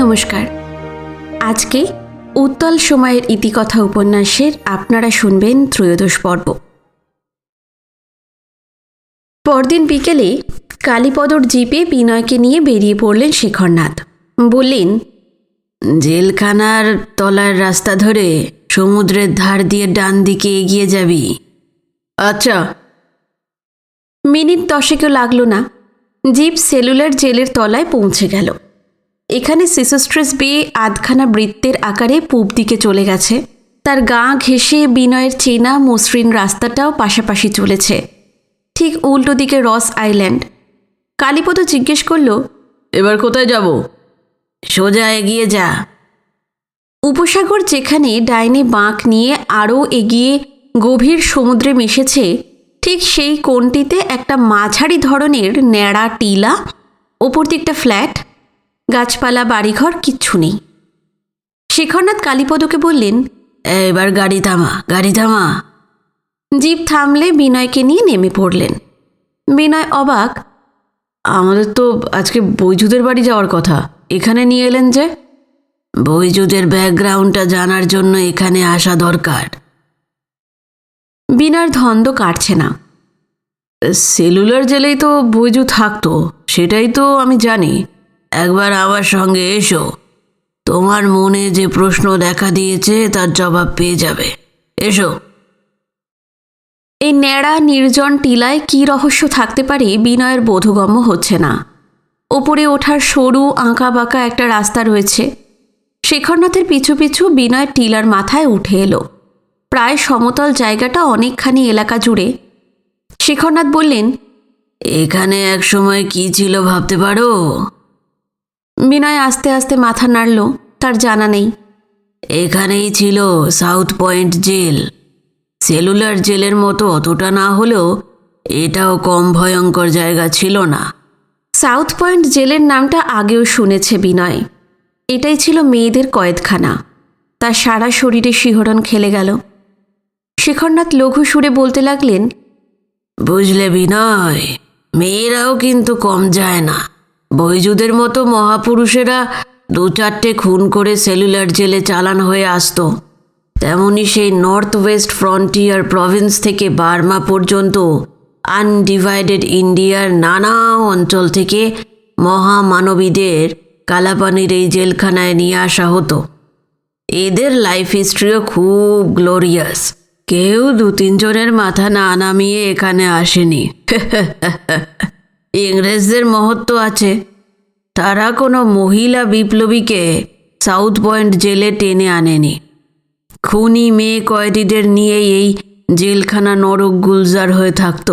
নমস্কার। আজকে উত্তাল সময়ের ইতিকথা উপন্যাসের আপনারা শুনবেন ত্রয়োদশ পর্ব। পরদিন বিকেলে কালীপদর জিপে বিনয়কে নিয়ে বেরিয়ে পড়লেন শেখরনাথ। বললেন, জেলখানার তলার রাস্তা ধরে সমুদ্রের ধার দিয়ে ডান দিকে এগিয়ে যাবি। আচ্ছা। মিনিট 10 লাগলো না, জিপ সেলুলার জেলের তলায় পৌঁছে গেল। এখানে সিসোস্ট্রেস বেয়ে আধখানা বৃত্তের আকারে পূব দিকে চলে গেছে। তার গা ঘেঁষে বিনয়ের চেনা মসৃণ রাস্তাটাও পাশাপাশি চলেছে, ঠিক উল্টো দিকে রস আইল্যান্ড। কালীপদ জিজ্ঞেস করল, এবার কোথায় যাব? সোজা এগিয়ে যা। উপসাগর যেখানে ডাইনে বাঁক নিয়ে আরও এগিয়ে গভীর সমুদ্রে মিশেছে, ঠিক সেই কোণটিতে একটা মাঝারি ধরনের ন্যাড়া টিলা, ওপর দিকটা ফ্ল্যাট, গাছপালা বাড়িঘর কিচ্ছু নেই। শেখরনাথ কালীপদকে বললেন, এবার গাড়ি থামা। জিপ থামলে বিনয়কে নিয়ে নেমে পড়লেন। বিনয় অবাক, আমাদের তো আজকে বৈজুদের বাড়ি যাওয়ার কথা, এখানে নিয়ে এলেন যে? বৈজুদের ব্যাকগ্রাউন্ডটা জানার জন্য এখানে আসা দরকার। বিনয়ের ধন্দ কাটছে না। সেলুলার জেলেই তো বৈজু থাকতো, সেটাই তো আমি জানি। একবার আমার সঙ্গে এসো, তোমার মনে যে প্রশ্ন দেখা দিয়েছে তার জবাব পেয়ে যাবে। এসো। এই ন্যাড়া নির্জন টিলায় কী রহস্য থাকতে পারে বিনয়ের বোধগম্য হচ্ছে না। ওপরে ওঠার সরু আঁকা বাঁকা একটা রাস্তা রয়েছে। শেখরনাথের পিছু পিছু বিনয় টিলার মাথায় উঠে এলো। প্রায় সমতল জায়গাটা অনেকখানি এলাকা জুড়ে। শেখরনাথ বললেন, এখানে এক সময় কি ছিল ভাবতে পারো? বিনয় আস্তে আস্তে মাথা নাড়ল, তার জানা নেই। এখানেই ছিল সাউথ পয়েন্ট জেল। সেলুলার জেলের মতো অতটা না হলেও এটাও কম ভয়ঙ্কর জায়গা ছিল না। সাউথ পয়েন্ট জেলের নামটা আগেও শুনেছে বিনয়। এটাই ছিল মেয়েদের কয়েদখানা। তার সারা শরীরে শিহরণ খেলে গেল। শেখরনাথ লঘু সুরে বলতে লাগলেন, বুঝলে বিনয়, মেয়েরাও কিন্তু কম যায় না। বৈজুদের মতো মহাপুরুষেরা 2-4টে খুন করে সেলুলার জেলে চালান হয়ে আসতো। তেমনি সেই নর্থ ওয়েস্ট ফ্রন্টিয়ার প্রভিন্স থেকে বার্মা পর্যন্ত আনডিভাইডেড ইন্ডিয়ার নানা অঞ্চল থেকে মহামানবীদের কালাপানির এই জেলখানায় নিয়ে আসা হতো। এদের লাইফ হিস্ট্রিও খুব গ্লোরিয়াস। কেউ 2-3 জনের মাথা না নামিয়ে এখানে আসেনি। ইংরেজদের মহত্ব আছে। তারা কোনো মহিলা বিপ্লবীকে সাউথ পয়েন্ট জেলে টেনে আনেনি। খুনি মেয়ে কয়েদিদের নিয়েই এই জেলখানা নরক গুলজার হয়ে থাকত।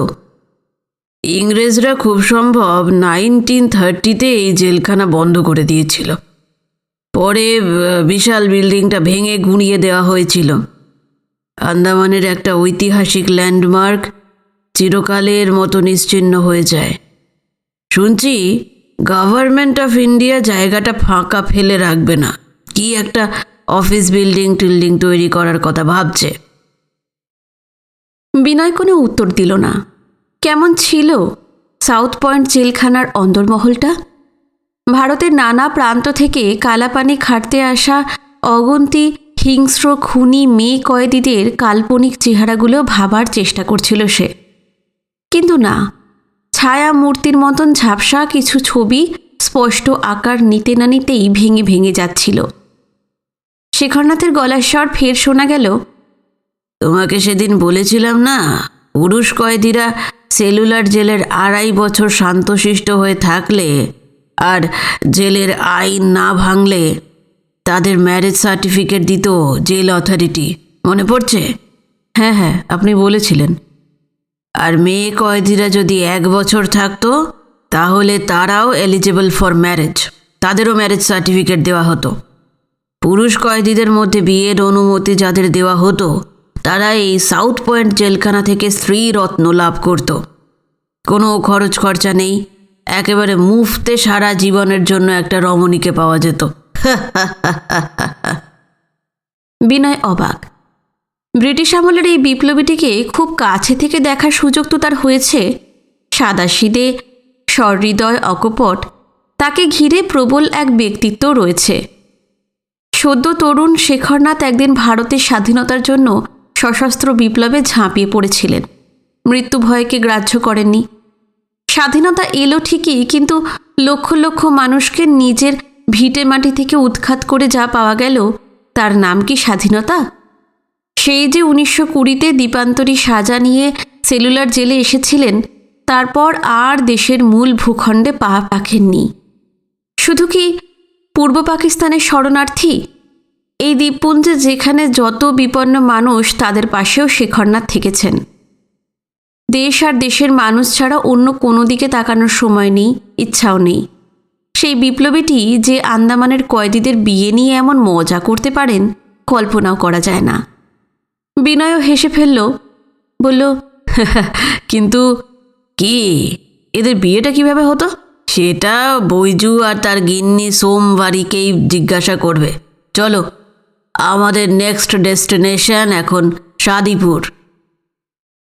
ইংরেজরা খুব সম্ভব 1930-তে এই জেলখানা বন্ধ করে দিয়েছিল। পরে বিশাল বিল্ডিংটা ভেঙে গুঁড়িয়ে দেওয়া হয়েছিল। আন্দামানের একটা ঐতিহাসিক ল্যান্ডমার্ক চিরকালের মতো নিশ্চিহ্ন হয়ে যায়। শুনছি গভর্নমেন্ট অফ ইন্ডিয়া জায়গাটা ফাঁকা ফেলে রাখবে না, কি একটা অফিস বিল্ডিং তৈরি করার কথা ভাবছে। বিনয় কোনো উত্তর দিল না। কেমন ছিল সাউথ পয়েন্ট জেলখানার অন্দরমহলটা? ভারতের নানা প্রান্ত থেকে কালাপানি খাটতে আসা অগন্তি হিংস্র খুনি মেয়ে কয়েদিদের কাল্পনিক চেহারাগুলো ভাবার চেষ্টা করছিল সে। কিন্তু না, ছায়া মূর্তির মতন ঝাপসা কিছু ছবি স্পষ্ট আকার নিতে না নিতেই ভেঙে ভেঙে যাচ্ছিল। শেখরনাথের গলার স্বর ফের শোনা গেল, তোমাকে সেদিন বলেছিলাম না, পুরুষ কয়েদিরা সেলুলার জেলের 2.5 বছর শান্তশিষ্ট হয়ে থাকলে আর জেলের আইন না ভাঙলে তাদের ম্যারেজ সার্টিফিকেট দিত জেল অথরিটি, মনে পড়ছে? হ্যাঁ, আপনি বলেছিলেন। আর মেয়ে কয়েদিরা যদি 1 বছর থাকতো তাহলে তারাও এলিজিবল ফর ম্যারেজ, তাদেরও ম্যারেজ সার্টিফিকেট দেওয়া হতো। পুরুষ কয়েদিদের মধ্যে বিয়ের অনুমতি যাদের দেওয়া হতো তারা এই সাউথ পয়েন্ট জেলখানা থেকে স্ত্রী রত্ন লাভ করত। কোনো খরচ খরচা নেই, একেবারে মুফতে সারা জীবনের জন্য একটা রমণীকে পাওয়া যেত। বিনয় অবাক। ব্রিটিশ আমলের এই বিপ্লবীটিকে খুব কাছে থেকে দেখার সুযোগ তো তার হয়েছে। সাদাসিধে সহৃদয় অকপট তাকে ঘিরে প্রবল এক ব্যক্তিত্ব রয়েছে। সদ্য তরুণ শেখরনাথ একদিন ভারতের স্বাধীনতার জন্য সশস্ত্র বিপ্লবে ঝাঁপিয়ে পড়েছিলেন। মৃত্যু ভয়কে গ্রাহ্য করেননি। স্বাধীনতা এলো ঠিকই, কিন্তু লক্ষ লক্ষ মানুষকে নিজের ভিটে মাটি থেকে উৎখাত করে যা পাওয়া গেল, তার নাম কি স্বাধীনতা? সেই যে 1920-তে দ্বীপান্তরী সাজা নিয়ে সেলুলার জেলে এসেছিলেন, তারপর আর দেশের মূল ভূখণ্ডে পা রাখেননি। শুধু কি পূর্ব পাকিস্তানের শরণার্থী? এই দ্বীপপুঞ্জে যেখানে যত বিপন্ন মানুষ, তাদের পাশেও শেখরনাথ থেকেছেন। দেশ আর দেশের মানুষ ছাড়া অন্য কোনো দিকে তাকানোর সময় নেই, ইচ্ছাও নেই। সেই বিপ্লবীটি যে আন্দামানের কয়েদিদের বিয়ে নিয়ে এমন মজা করতে পারেন, কল্পনাও করা যায় না। বিনয়ও হেসে ফেলল, বলল, কিন্তু কি, এদের বিয়েটা কিভাবে হতো? সেটা বৈজু আর তার গিন্নি সোমবারীকেই জিজ্ঞাসা করবে। চলো, আমাদের নেক্সট ডেস্টিনেশন এখন শাদিপুর।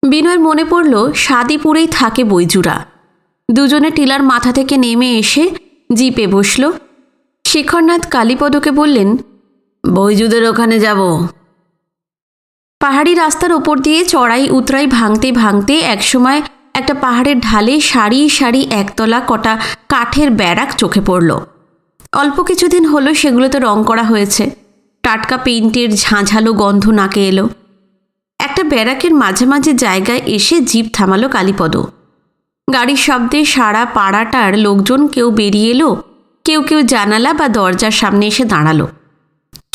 বিনয়ের মনে পড়ল শাদিপুরেই থাকে বৈজুরা। দুজনে টিলার মাথা থেকে নেমে এসে জিপে বসল। শেখরনাথ কালীপদকে বললেন, বৈজুদের ওখানে যাব। পাহাড়ি রাস্তার ওপর দিয়ে চড়াই উতরাই ভাঙতে ভাঙতে একসময় একটা পাহাড়ের ঢালে সারি সারি একতলা কটা কাঠের ব্যারাক চোখে পড়ল। অল্প কিছুদিন হলো সেগুলোতে রং করা হয়েছে। টাটকা পেইন্টের ঝাঁঝালো গন্ধ নাকে এলো। একটা ব্যারাকের মাঝামাঝি জায়গায় এসে জিপ থামালো কালীপদ। গাড়ির শব্দে সারা পাড়াটার লোকজন কেউ বেরিয়ে এলো, কেউ কেউ জানালা বা দরজার সামনে এসে দাঁড়ালো।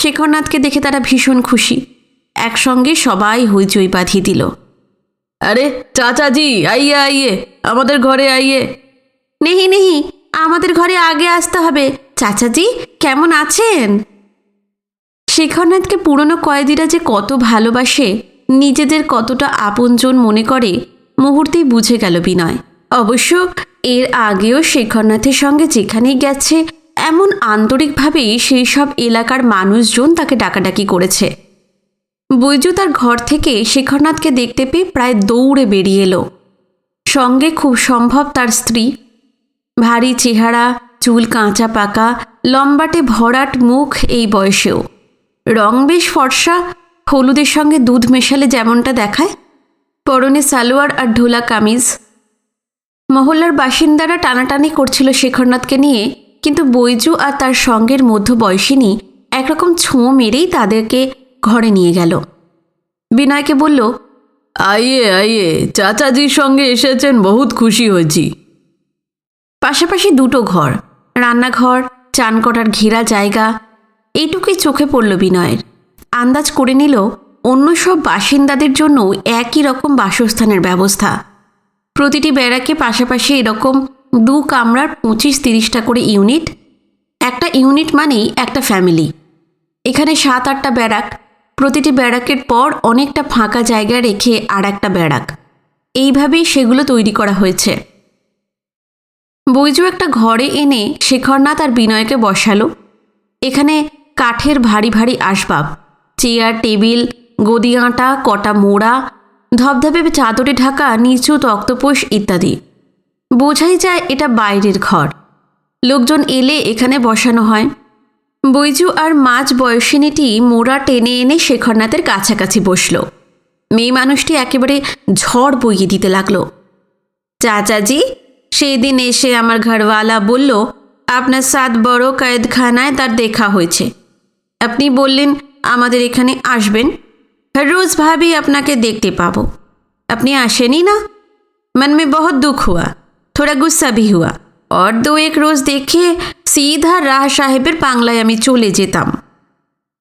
শেখরনাথকে দেখে তারা ভীষণ খুশি। একসঙ্গে সবাই হইচই বাঁধিয়ে দিল। আরে চাচাজি, আইয়ে আইয়ে, আমাদের ঘরে আইয়ে। নেহি নেহি, আমাদের ঘরে আগে আসতে হবে। চাচাজি কেমন আছেন? শেখরনাথকে পুরনো কয়েদিরা যে কত ভালোবাসে, নিজেদের কতটা আপনজন মনে করে, মুহূর্তেই বুঝে গেল বিনয়। অবশ্য এর আগেও শেখরনাথের সঙ্গে যেখানেই গেছে, এমন আন্তরিকভাবেই সেই সব এলাকার মানুষজন তাকে ডাকাডাকি করেছে। বৈজু তার ঘর থেকে শেখরনাথকে দেখতে পেয়ে প্রায় দৌড়ে বেরিয়ে এলো। সঙ্গে খুব সম্ভব তার স্ত্রী। ভারী চেহারা, চুল কাঁচা পাকা, লম্বাটে ভরাট মুখ এই বয়সেও। রং বেশ ফর্সা, হলুদের সঙ্গে দুধ মেশালে যেমনটা দেখায়। পরনে সালোয়ার আর ঢোলা কামিজ। মহল্লার বাসিন্দারা টানাটানি করছিল শেখরনাথকে নিয়ে, কিন্তু বৈজু আর তার সঙ্গের মধ্যবয়সিনী একরকম ছোঁ মেরেই তাদেরকে ঘরে নিয়ে গেল। বিনয়কে বলল, আইয়ে আইয়ে, চাচাজির সঙ্গে এসেছেন, বহুত খুশি হয়েছি। পাশাপাশি দুটো ঘর, রান্নাঘর, চান করার ঘেরা জায়গা, এইটুকুই চোখে পড়ল বিনয়ের। আন্দাজ করে নিল অন্য সব বাসিন্দাদের জন্য একই রকম বাসস্থানের ব্যবস্থা। প্রতিটি ব্যারাকে পাশাপাশি এরকম 2 কামরার 25-30টা করে ইউনিট। একটা ইউনিট মানেই একটা ফ্যামিলি। এখানে 7-8টা ব্যারাক, প্রতিটি ব্যারাকের পর অনেকটা ফাঁকা জায়গা রেখে আর একটা ব্যারাক। এইভাবেই সেগুলো তৈরি করা হয়েছে। বৈজু একটা ঘরে এনে শেখরনাথ আর বিনয়কে বসালো। এখানে কাঠের ভারী ভারী আসবাব, চেয়ার, টেবিল, গদি আঁটা, কটা মোড়া, ধবধবে চাদরে ঢাকা নিচু তক্তপোষ ইত্যাদি। বোঝাই যায় এটা বাইরের ঘর। লোকজন এলে এখানে বসানো হয়। বৈজু আর মাঝ বয়সিনীটি মোড়া টেনে এনে শেখরনাথের কাছাকাছি বসল। মেয়ে মানুষটি একেবারে ঝড় বইয়ে দিতে লাগলো। চাচাজি, সেই দিন এসে আমার ঘরওয়ালা বলল আপনার 7 বড় কয়েদখানায় তার দেখা হয়েছে। আপনি বললেন আমাদের এখানে আসবেন, রোজ ভাবি আপনাকে দেখতে পাবো। আপনি আসেনি না। मन में बहुत दुख हुआ, थोड़ा गुस्सा भी हुआ, और 2-1 रोज দেখে सीधा রাহ সাহেবের বাংলায় আমি চলে যেতাম।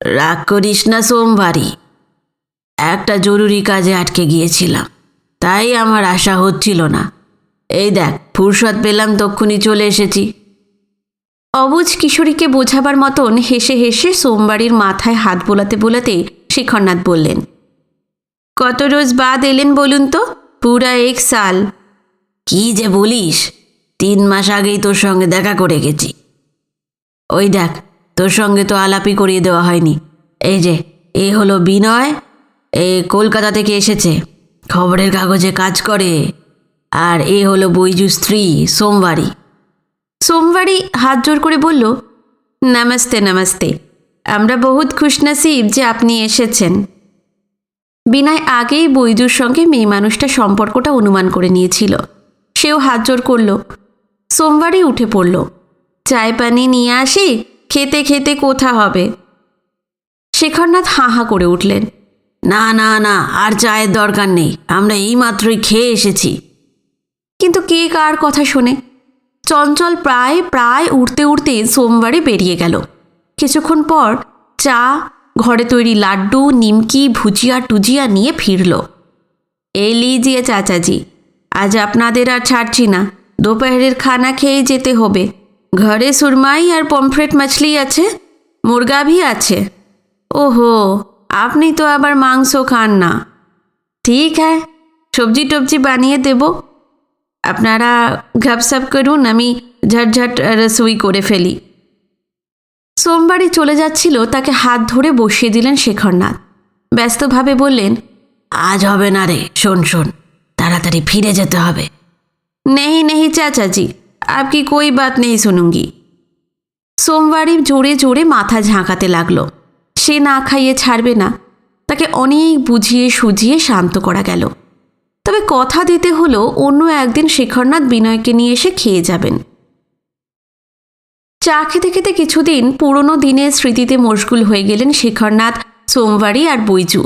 রাগ করিস না সোমবারী, একটা জরুরি কাজে আটকে গিয়েছিলাম, তাই আমার আশা হচ্ছিল না। এই দেখ, ফুরসত পেলাম, তক্ষুনি চলে এসেছি। অবুঝ কিশোরীকে বোঝাবার মতন হেসে হেসে সোমবারীর মাথায় হাত বোলাতে বোলাতে শেখরনাথ বললেন, কত রোজ বাদ এলেন বলুন তো? পুরা 1 সাল। কি যে বলিস, 3 মাস আগেই তোর সঙ্গে দেখা করে গেছি। ওই দেখ, তোর সঙ্গে তো আলাপই করিয়ে দেওয়া হয়নি। এই যে, এ হলো বিনয়, এ কলকাতা থেকে এসেছে, খবরের কাগজে কাজ করে। আর এ হলো বৈজু স্ত্রী সোমবারী। সোমবারই হাত জোর করে বলল, নমস্তে নমস্তে, আমরা বহুত খুশনসিব যে আপনি এসেছেন। বিনয় আগেই বৈজুর সঙ্গে মেয়ে মানুষটা সম্পর্কটা অনুমান করে নিয়েছিল। সেও হাত জোর করল। সোমবারই উঠে পড়ল, চায় পানি নিয়ে আসি, খেতে খেতে কোথা হবে। শেখরনাথ হাঁ হাঁ করে উঠলেন, না না না, আর চায়ের দরকার নেই, আমরা এইমাত্রই খেয়ে এসেছি। কিন্তু কে কার কথা শোনে। চঞ্চল প্রায় প্রায় উঠতে উঠতে সোমবারে বেরিয়ে গেল। কিছুক্ষণ পর চা, ঘরে তৈরি লাড্ডু, নিমকি, ভুজিয়া টুজিয়া নিয়ে ফিরল। এই লিজিয়ে চাচাজি, আজ আপনাদের আর ছাড়ছি না, दोपहरेর খানা খেয়ে যেতে হবে। ঘরে সুরমাই আর পমফ্রেট মাছলি আছে, মুরগা ভি আছে। ওহো, আপনি তো আবার মাংস খান না। ঠিক হ্যাঁ, সবজি টবজি বানিয়ে দেব, আপনারা ঘাপসাপ করুন, আমি ঝটঝট রসুই করে ফেলি। সোমবারই চলে যাচ্ছিল, তাকে হাত ধরে বসিয়ে দিলেন শেখরনাথ। ব্যস্তভাবে বললেন, আজ হবে না রে, শোন শোন, তাড়াতাড়ি ফিরে যেতে হবে। नहीं नहीं চাচাজি, आपकी कोई बात नहीं सुनूंगी। সোমবারই জোরে জোরে মাথা ঝাঁকাতে লাগলো। সে না খাইয়ে ছাড়বে না। তাকে অনেক বুঝিয়ে সুঝিয়ে শান্ত করা গেল। তবে কথা দিতে হলো, অন্য একদিন শেখরনাথ বিনয়কে নিয়ে এসে খেয়ে যাবেন। চা খেতে খেতে কিছুদিন পুরনো দিনের স্মৃতিতে মশগুল হয়ে গেলেন শেখরনাথ, সোমবারই আর বৈজু।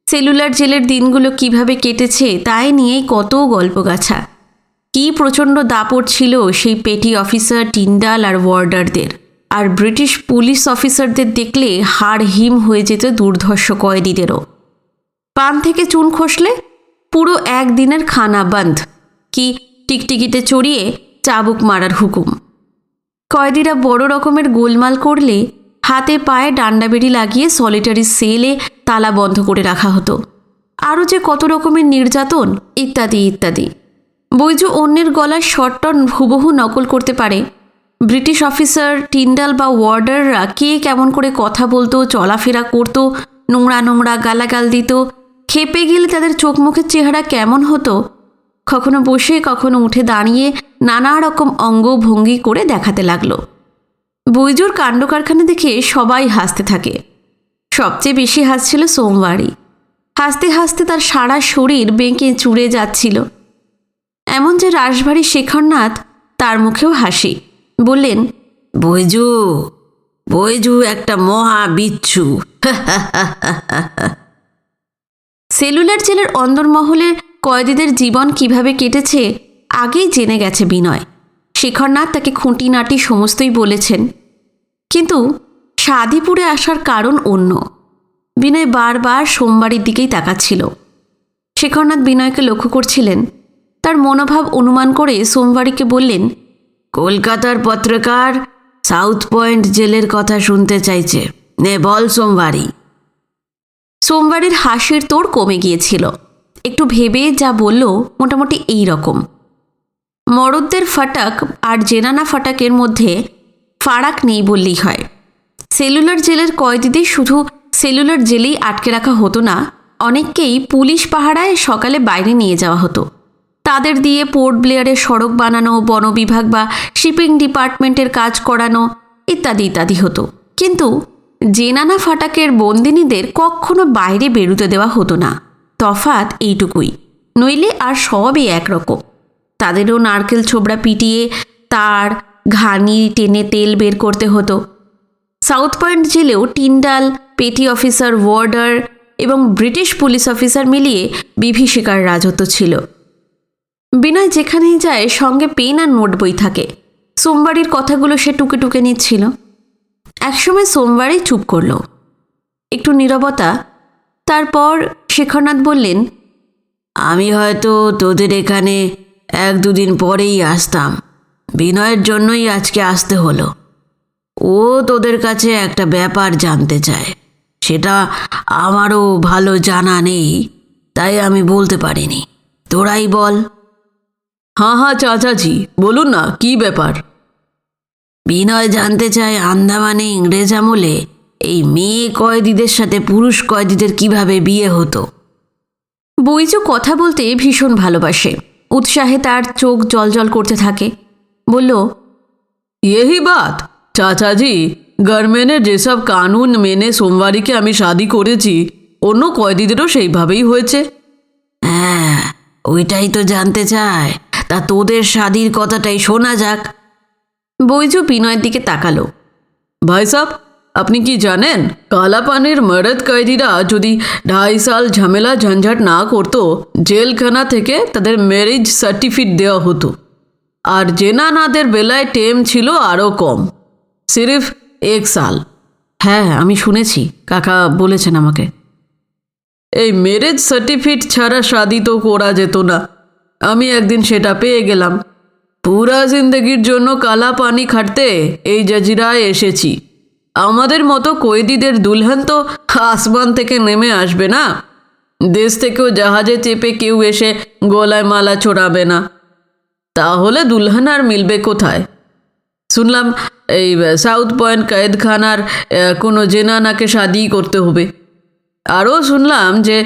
সেলুলার জেলের দিনগুলো কিভাবে কেটেছে তাই নিয়েই কত গল্পগাছা। কি প্রচণ্ড দাপট ছিল সেই পেটি অফিসার টিন্ডাল আর ওয়ার্ডারদের। আর ব্রিটিশ পুলিশ অফিসারদের দেখলে হাড় হিম হয়ে যেত দুর্ধর্ষ কয়েদিদেরও। পান থেকে চুন খসলে পুরো একদিনের খানা বন্ধ, কি টিকটিকিতে চড়িয়ে চাবুক মারার হুকুম। কয়েদিরা বড় রকমের গোলমাল করলে হাতে পায়ে ডান্ডাবেড়ি লাগিয়ে সলিটারি সেলে তালা বন্ধ করে রাখা হতো। আরও যে কত রকমের নির্যাতন, ইত্যাদি ইত্যাদি। বৈজু অন্যের গলার শর্টটন হুবহু নকল করতে পারে। ব্রিটিশ অফিসার টিন্ডাল বা ওয়ার্ডাররা কে কেমন করে কথা বলতো, চলাফেরা করতো, নোংরা নোংরা গালাগাল দিত, খেপে গেলে তাদের চোখ মুখের চেহারা কেমন হতো, কখনো বসে কখনো উঠে দাঁড়িয়ে নানা রকম অঙ্গভঙ্গি করে দেখাতে লাগলো। বৈজুর কাণ্ড কারখানা দেখে সবাই হাসতে থাকে। সবচেয়ে বেশি হাসছিল সোমবারই। হাসতে হাসতে তার সারা শরীর বেঁকে চুড়ে যাচ্ছিল। এমন যে রাশভারী শেখরনাথ, তার মুখেও হাসি। বললেন, বৈজু বৈজু একটা মহা বিচ্ছু। সেলুলার জেলের অন্দরমহলের কয়েদিদের জীবন কিভাবে কেটেছে আগেই জেনে গেছে বিনয়। শেখরনাথ তাকে খুঁটিনাটি সমস্তই বলেছেন। কিন্তু সাদিপুরে আসার কারণ অন্য। বিনয় বারবার সোমবারের দিকেই তাকাচ্ছিল। শেখরনাথ বিনয়কে লক্ষ্য করছিলেন। তার মনোভাব অনুমান করে সোমবারীকে বললেন, কলকাতার পত্রকার সাউথ পয়েন্ট জেলের কথা শুনতে চাইছে, নে বল সোমবারী। সোমবারের হাসির তোড় কমে গিয়েছিল। একটু ভেবে যা বলল মোটামুটি এই রকম, মরদদের ফাটাক আর জেনানা ফাটাকের মধ্যে ফারাক নেই বললেই হয়। সেলুলার জেলের কয়েদিদের শুধু সেলুলার জেলেই আটকে রাখা হতো না, অনেককেই পুলিশ পাহারায় সকালে বাইরে নিয়ে যাওয়া হতো। তাদের দিয়ে পোর্ট ব্লেয়ারের সড়ক বানানো, বন বিভাগ বা শিপিং ডিপার্টমেন্টের কাজ করানো ইত্যাদি ইত্যাদি হতো। কিন্তু জেনানা ফাটাকের বন্দিনীদের কখনো বাইরে বেরুতে দেওয়া হতো না। তফাৎ এইটুকুই, নইলে আর সবই একরকম। তাদেরও নারকেল ছোবড়া পিটিয়ে তার ঘানি টেনে তেল বের করতে হতো। সাউথ পয়েন্ট জেলেও টিন্ডাল, পেটি অফিসার, ওয়ার্ডার এবং ব্রিটিশ পুলিশ অফিসার মিলিয়ে বিভীষিকার রাজত্ব ছিল। বিনয় যেখানেই যায় সঙ্গে পেন আর নোট বই থাকে। সোমবারের কথাগুলো সে টুকে টুকে নিচ্ছিল। একসময় সোমবারই চুপ করল। একটু নীরবতা। তারপর শেখরনাথ বললেন, আমি হয়তো তোদের এখানে 1-2 দিন পরেই আসতাম, বিনয়ের জন্যই আজকে আসতে হলো। ও তোদের কাছে একটা ব্যাপার জানতে চায়, সেটা আমারও ভালো জানা নেই, তাই আমি বলতে পারিনি, তোরাই বল। हाँ हाँ চাচাজি, বলুন না, কি ব্যাপার? বিনয় জানতে চায় আন্দামানে ইংরেজ আমলে এই মেয়ে কয়েদিদের সাথে পুরুষ কয়েদিদের কিভাবে বিয়ে হতো। বৈজু কথা বলতে ভীষণ ভালোবাসে। উৎসাহে তার চোখ জলজল করতে থাকে। বলল, यही बात चाचा जी গভর্নমেন্টের যেসব কানুন মেনে সোমবারীকে আমি শাদি করেছি অন্য কয়েদিদেরও সেইভাবেই হয়েছে। হ্যাঁ, ওইটাই তো জানতে চায়। তা তোদের শাদির কথাটাই শোনা যাক। বৈজু বিনয়ের দিকে তাকালো। ভাই সাহেব আপনি কি জানেন কালাপানির মরদ কয়েদিরা যদি 2.5 সাল ঝামেলা ঝঞ্ঝাট না করতো জেলখানা থেকে তাদের ম্যারেজ সার্টিফিকেট দেওয়া হতো। আর জেনানাদের বেলায় টেম ছিল আরও কম, সিরিফ 1 সাল। হ্যাঁ, আমি শুনেছি, কাকা বলেছেন আমাকে। এই ম্যারেজ সার্টিফিকেট ছাড়া শাদি তো করা যেত না। আমি একদিন সেটা পেয়ে গেলাম। পুরা জিন্দগির জন্য কালা পানি খাটতে এই জাজিরায় এসেছি। আমাদের মতো কয়েদিদের দুলহান তো আসমান থেকে নেমে আসবে না, দেশ থেকেও জাহাজে চেপে কেউ এসে গলায় মালা চড়াবে না। তাহলে দুলহান আর মিলবে কোথায়? শুনলাম এই সাউথ পয়েন্ট কয়েদখানার কোনো জেনানাকে শাদি করতে হবে। আরও শুনলাম যে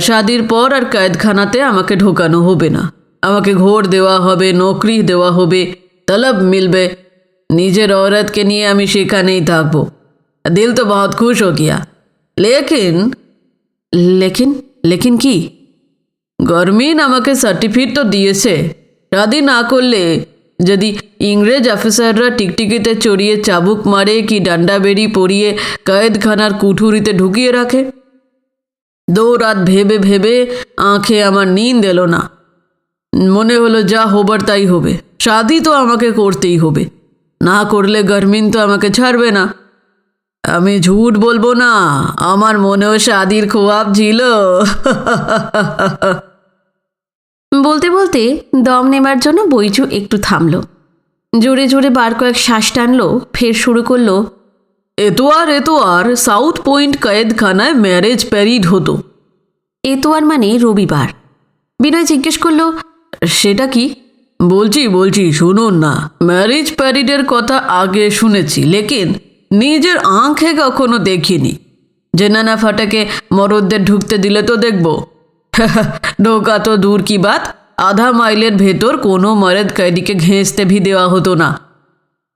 শাদির পর আর কয়েদখানাতে আমাকে ঢোকানো হবে না, আমাকে ঘোর দেওয়া হবে, নকরি দেওয়া হবে, তলব মিলবে। নিজের औरत নিয়ে আমি সেখানেই থাকবো। দিল তো বহুত খুশ হো গিয়া। লেকিন লেকিন লেকিন কি? গভর্নমেন্ট আমাকে সার্টিফিকেট তো দিয়েছে, শাদি না করলে যদি ইংরেজ অফিসাররা টিকটিকিতে চড়িয়ে চাবুক মারে কি ডান্ডা বেড়ি পরিয়ে কয়েদখানার কুঠুরিতে ঢুকিয়ে রাখে। 2 রাত ভেবে ভেবে আঁখে আমার নিন্দ এলো না। মনে হলো যা হবার তাই হবে, শাদি তো আমাকে করতেই হবে, না করলে গভর্নমেন্ট তো আমাকে ছাড়বে না। আমি ঝুট বলবো না, আমার মনেও শাদির খোয়াব ছিল। বলতে বলতে দম নেবার জন্য বৈজু একটু থামল, জোরে জোরে বার কয়েক শ্বাস টানলো, ফের শুরু করলো। এতোয়ার সাউথ পয়েন্ট কয়েদখানায় ম্যারেজ প্যারিড হতো। এতোয়ার মানে রবিবার। বিনয় জিজ্ঞেস করলো, সেটা কি? বলছি শুনুন না। ম্যারেজ প্যারিডের কথা আগে শুনেছি, লেকিন নিজের আঁখে কখনো দেখিনি। জেনানা ফাটাকে মরদদের ঢুকতে দিলে তো দেখবো। ঢোকা তো দূর কি বাত, আধা মাইলের ভেতর কোনো মরদ কয়েদিকে ঘেঁষতে ভি দেওয়া হতো না।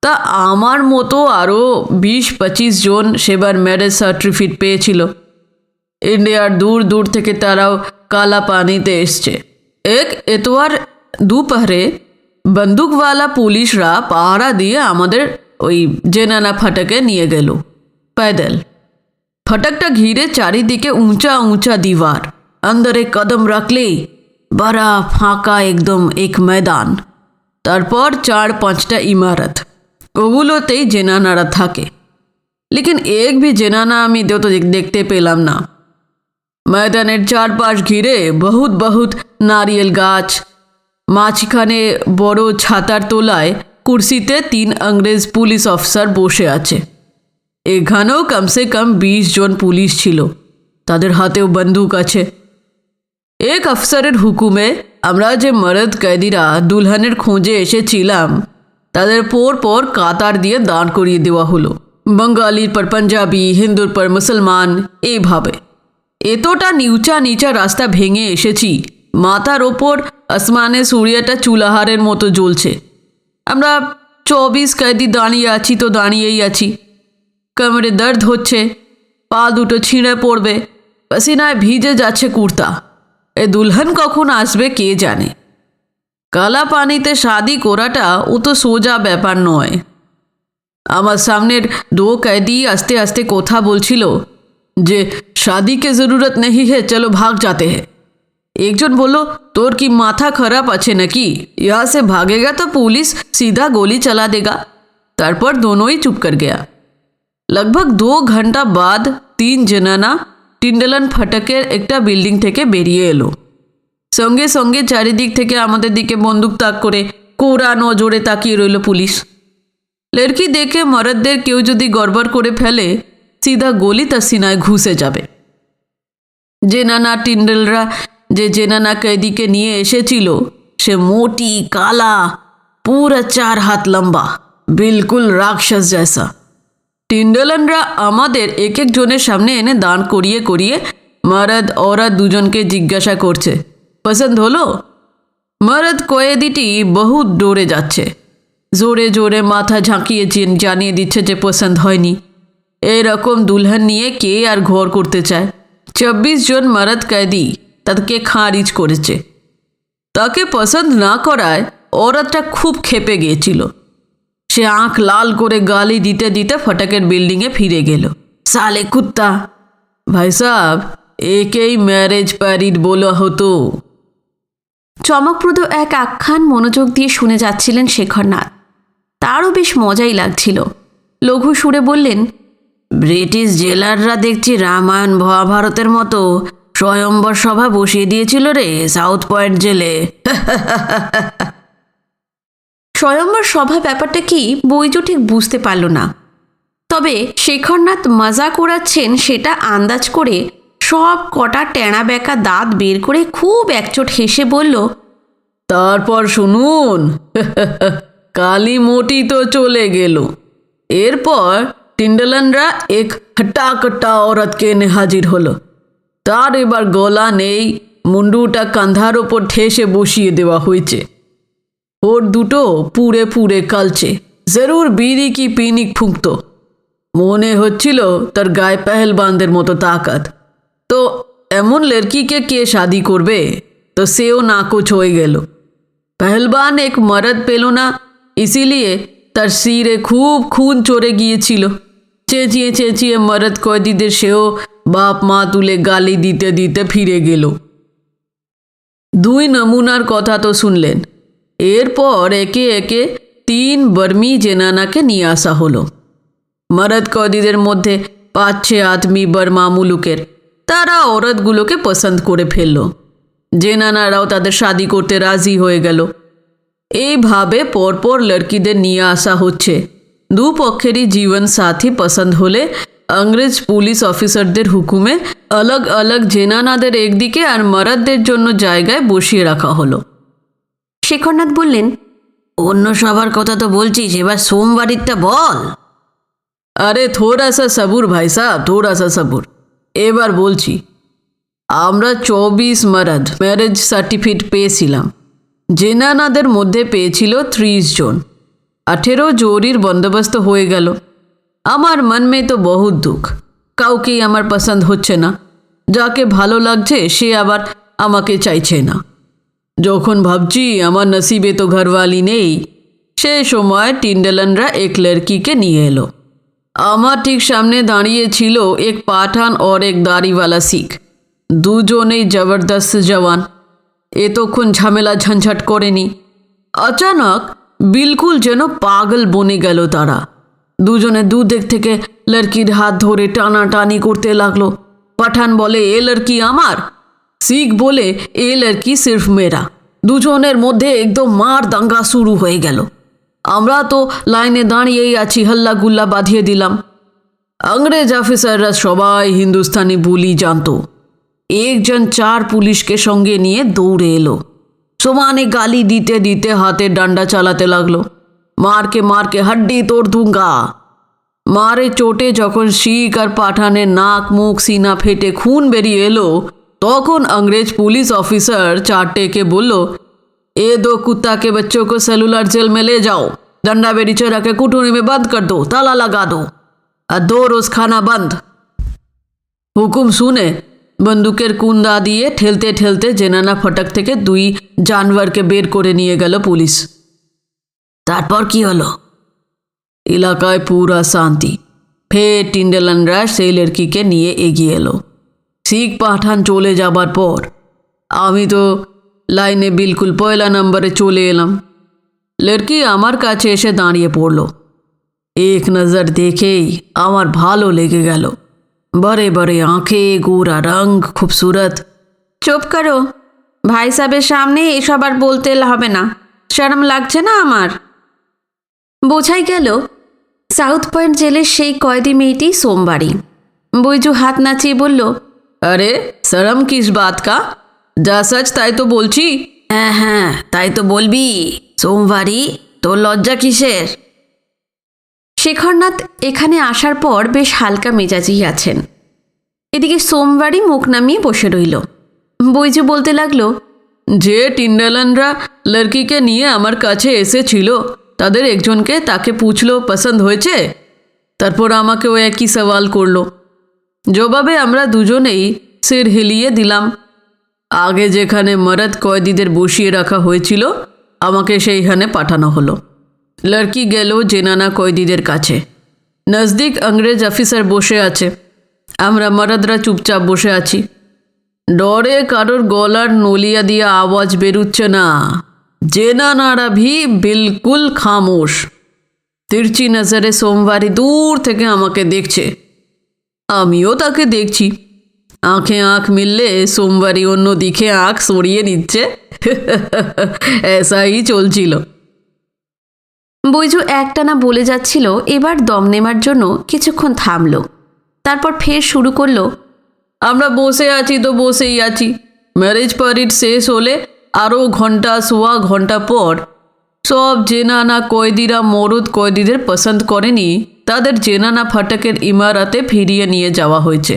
তা আমার মতো আরও 20-25 জন সেবার ম্যারেজ সার্টিফিকেট পেয়েছিল। ইন্ডিয়ার দূর দূর থেকে তারাও কালা পানিতে এসছে। এক এতোয়ার দুপুরে বন্দুকওয়ালা পুলিশরা পাহারা দিয়ে আমাদের ওই জেনানা ফাটাকে নিয়ে গেল पैदल। ফটকটা ঘিরে চারিদিকে উঁচা উঁচা দीवार, अंदर एक कदम রাখলেই बड़ा ফাঁকা একদম এক ময়দান, তারপর 4-5টা ইমারত, ওগুলোতেই জেনানারা থাকে। লেকিন এক ভি জেনানা আমি তো দেখতে পেলাম না। ময়দানের চারপাশ ঘিরে বহুত বহুত নারিয়েল গাছ, মাঝখানে বড় ছাতার তোলায় কুর্সিতে 3 ইংরেজ পুলিশ অফিসার বসে আছে। এখানেও কমসে কম 20 জন পুলিশ ছিল, তাদের হাতেও বন্দুক আছে। এক অফিসারের হুকুমে আমরা যে মরদ কয়েদিরা দুলহানের খোঁজে এসেছিলাম তাদের পর পর কাতার দিয়ে দাঁড় করিয়ে দেওয়া হলো। বঙ্গালীর পর পাঞ্জাবি, হিন্দুর পর মুসলমান, এইভাবে। এতটা নিচা রাস্তা ভেঙে এসেছি, মাথার ওপর আসমানে সূর্যটা চুলাহারের মতো জ্বলছে। আমরা 24 কয়েদি দাঁড়িয়ে আছি তো দাঁড়িয়েই আছি। কোমরে দর্দ হচ্ছে, পা দুটো ছিঁড়ে পড়বে, পসিনায় ভিজে যাচ্ছে কুর্তা। এ দুলহান কখন আসবে কে জানে। কালা পানিতে শাদি করাটা ও তো সোজা ব্যাপার নয়। আমার সামনের 2 कैदी আস্তে আস্তে কথা বলছিল যে शादी के ज़रूरत नहीं है, चलो भाग जाते हैं। একজন বলল, তোর কি মাথা খারাপ আছে নাকি? यहाँ से भागेगा तो पुलिस सीधा गोली चला देगा। তারপর दोनों ही चुप कर गया। लगभग 2 घंटा बाद 3 জেনানা টিন্ডেলান ফটকের একটা বিল্ডিং থেকে বেরিয়ে এলো। সঙ্গে সঙ্গে চারিদিক থেকে আমাদের দিকে বন্দুক তাক করে কোরা নজরে তাকিয়ে রইল পুলিশ। লড়কি দেখে মরদদের কেউ যদি গড়বড় করে ফেলে সিধা গলি তার সিনায় ঘুষে যাবে। জেনানা টিন্ডেলরা যে জেনানা कैदी নিয়ে এসেছিল সে মোটি কালা, পুরা 4 হাত লম্বা, বিলকুল রাক্ষস জैसा। টিন্ডেলনরা আমাদের এক এক জনের সামনে এনে দাঁড় করিয়ে করিয়ে মরদ औरत দুজনকে জিজ্ঞাসা করছে, পছন্দ হলো? মরদ কয়েদিটি বহুত ডরে যাচ্ছে। জোরে জোরে মাথা ঝাঁকিয়ে জানিয়ে দিচ্ছে যে পছন্দ হয়নি। এরকম দুলহন নিয়ে কে আর ঘর করতে চায়? ২৪ জন মরদ কয়েদি তাকে খারিজ করেছে। তাকে পছন্দ না করায় औरतটা খুব ক্ষেপে গিয়েছিল। সে আঁখ লাল করে গালি দিতে দিতে ফটকের বিল্ডিংয়ে ফিরে গেল। সালে কুত্তা! ভাই সাহেব, একেই ম্যারেজ প্যারিড বলা হতো। চমকপ্রদ এক আখ্যান মনোযোগ দিয়ে শুনে যাচ্ছিলেন শেখরনাথ। তারও বেশ মজাই লাগছিল। লঘু সুরে বললেন, ব্রিটিশ জেলাররা দেখছি রামায়ণ মহাভারতের মতো স্বয়ম্বর সভা বসিয়ে দিয়েছিল রে সাউথ পয়েন্ট জেলে। স্বয়ম্বর সভা ব্যাপারটা কি বৈজু ঠিক বুঝতে পারল না। তবে শেখরনাথ মজা করাচ্ছেন সেটা আন্দাজ করে সব কটা টেনা বেঁকা দাঁত বের করে খুব একচোট হেসে বলল, তারপর শুনুন, কালী মোটি তো চলে গেল। এরপর টিন্ডালানরা এক হট্টাকট্টা औरतকে এনে হাজির হলো। তার এবার গলা নেই, মুন্ডুটা কাঁধার ওপর ঠেসে বসিয়ে দেওয়া হয়েছে। ওর দুটো পুড়ে পুড়ে কালচে, জরুর বিড়ি কি পিনিক ফুঁকতো। মনে হচ্ছিল তার গায়ে পেহেলবানদের মতো তাকাত। তো এমন লড়কিকে কে শাদি করবে? তো সেও নাকচ হয়ে গেল। পেহেলবান এক মরদ পেল না, ইসিলিয়ে তার সিরে খুব খুন চড়ে গিয়েছিল। চেঁচিয়ে চেঁচিয়ে মরদ কয়েদিদের সেও বাপ মা তুলে গালি দিতে দিতে ফিরে গেল। 2 নমুনার কথা তো শুনলেন। এরপর একে একে 3 বর্মি জেনানাকে নিয়ে আসা হলো। মরদ কয়েদিদের মধ্যে 5-6 আদমি বর্মা মুলুকের। তারা औरतগুলোকে পছন্দ করে ফেলল। জেনানারাও তাদের শাদি করতে রাজি হয়ে গেল। এইভাবে পরপর লড়কিদের নিয়ে আসা হচ্ছে। দুপক্ষেরই জীবন সাথী পছন্দ হলে अंग्रेज পুলিশ অফিসারদের হুকুমে अलग अलग জেনানাদের একদিকে আর মরদদের জন্য জায়গায় বসিয়ে রাখা হলো। শেখরনাথ বললেন, অন্য সবার কথা তো বলছিস, এবার সোমবারেরটা বল। আরে থোড়া সা সবুর ভাই সাহেব, থোড়া সা সবুর। এবার বলছি, আমরা 24 মরদ ম্যারেজ সার্টিফিকেট পেয়েছিলাম। জেনানাদের মধ্যে পেয়েছিল 30 জন। 18 জোরির বন্দোবস্ত হয়ে গেল। আমার মন মে তো বহুত দুঃখ। কাউকেই আমার পছন্দ হচ্ছে না। যাকে ভালো লাগছে সে আবার আমাকে চাইছে না। যখন ভাবছি আমার নসিবে তো ঘরওয়ালি নেই, সেই সময় টিন্ডালানরা এক লড়কিকে নিয়ে এলো। আমার ঠিক সামনে দাঁড়িয়ে ছিল এক পাঠান और এক দাড়িওয়ালা শিখ। দুজনেই জবরদস্ত জওয়ান। এতক্ষণ ঝামেলা ঝঞ্ঝট করেনি। अचानक बिल्कुल যেন পাগল বনে গেল তারা। দুজনে দুদিক থেকে লড়কির হাত ধরে টানাটানি করতে লাগলো। পাঠান বলে, এ লড়কি আমার। শিখ বলে, এ লড়কি সির্ফ মেরা। দুজনের মধ্যে একদম মার দাঙ্গা শুরু হয়ে গেল। আমরা তো লাইনে দাঁড়িয়েই আছি, হল্লা গুল্লা বাঁধিয়ে দিলাম। अंग्रेज অফিসাররা সবাই হিন্দুস্তানি বুলি জানতো। একজন 4 পুলিশকে সঙ্গে নিয়ে দৌড়ে এলো। সমানে গালি দিতে দিতে হাতে ডান্ডা চালাতে লাগলো। मार के हड्डी तोड़ दूंगा। मारे चोटे যখন শিখ আর পাঠানের নাক মুখ সিনা ফেটে খুন বেরিয়ে এলো, তখন अंग्रेज पुलिस ऑफिसर 4 के বলল, ए 2 कुत्ता के बच्चों को सेलुलर जेल में ले जाओ, डंडा बेरीचे रखे कुटुनी में बंद कर दो, ताला लगा दो और 2 रोज खाना बंद। হুকুম শুনে বন্দুকের কুন্দা দিয়ে ঠেলতে ঠেলতে জেনানা ফটক থেকে 2 জানোয়ারকে বের করে নিয়ে গেল পুলিশ। তারপর কি হলো? এলাকায় পুরা শান্তি। ফের টিন্ডালানরা সেই লড়কিকে নিয়ে এগিয়ে এলো। শিখ পাঠান চলে যাবার পর আমি তো লাইনে বিলকুল পয়লা নম্বরে চলে এলাম। লড়কি আমার কাছে এসে দাঁড়িয়ে পড়ল। এক নজর দেখেই আমার ভালো লেগে গেল। बड़े बड़े आंखें, गोरा रंग, खूबसूरत। চুপ করো, ভাই সাহেবের সামনে এসব আর বলতে হবে না। শরম লাগছে না আমার? বোঝাই গেল সাউথ পয়েন্ট জেলের সেই কয়েদি মেয়েটি সোমবারই। বৈজু হাত নাচিয়ে বলল, अरे शर्म किस बात का? যা সচ তাই তো বলছি। হ্যাঁ হ্যাঁ, তাই তো বলবি। সোমবারই তোর লজ্জা কিসের? শেখরনাথ এখানে আসার পর বেশ হালকা মেজাজই আছেন। এদিকে সোমবারই মুখ নামিয়ে বসে রইল। বৈজু বলতে লাগলো, যে টিন্ডালানরা লড়কিকে নিয়ে আমার কাছে এসেছিল তাদের একজনকে, তাকে পুছলো পছন্দ হয়েছে, তারপর আমাকে ও একই সওয়াল করলো। জবাবে আমরা দুজনেই সির হিলিয়ে দিলাম। আগে যেখানে মরদ কয়েদিদের বসিয়ে রাখা হয়েছিল আমাকে সেইখানে পাঠানো হলো। লড়কি গেল জেনানা কয়েদিদের কাছে। নজদিক ইংরেজ অফিসার বসে আছে, আমরা মরদরা চুপচাপ বসে আছি। ডরে কারোর গলার নলিয়া দিয়ে আওয়াজ বেরুচ্ছে না। জেনানারা ভি বিলকুল খামোশ। তিরচি নজরে সোমবারী দূর থেকে আমাকে দেখছে, আমিও তাকে দেখছি। আঁখে আঁখ মিললে সোমবারী অন্য দিকে আঁখ সরিয়ে নিচ্ছে। এসাই চলছিল। বৈজু একটানা বলে যাচ্ছিল, এবার দম নেবার জন্য কিছুক্ষণ থামলো, তারপর ফের শুরু করলো। আমরা বসে আছি তো বসেই আছি। ম্যারেজ প্যারেড শেষ হলে আরও ঘন্টা সোয়া ঘন্টা পর সব জেনানা কয়েদিরা মরুদ কয়েদিদের পছন্দ করেনি, তাদের জেনানা ফাটাকের ইমারতে ফিরিয়ে নিয়ে যাওয়া হয়েছে।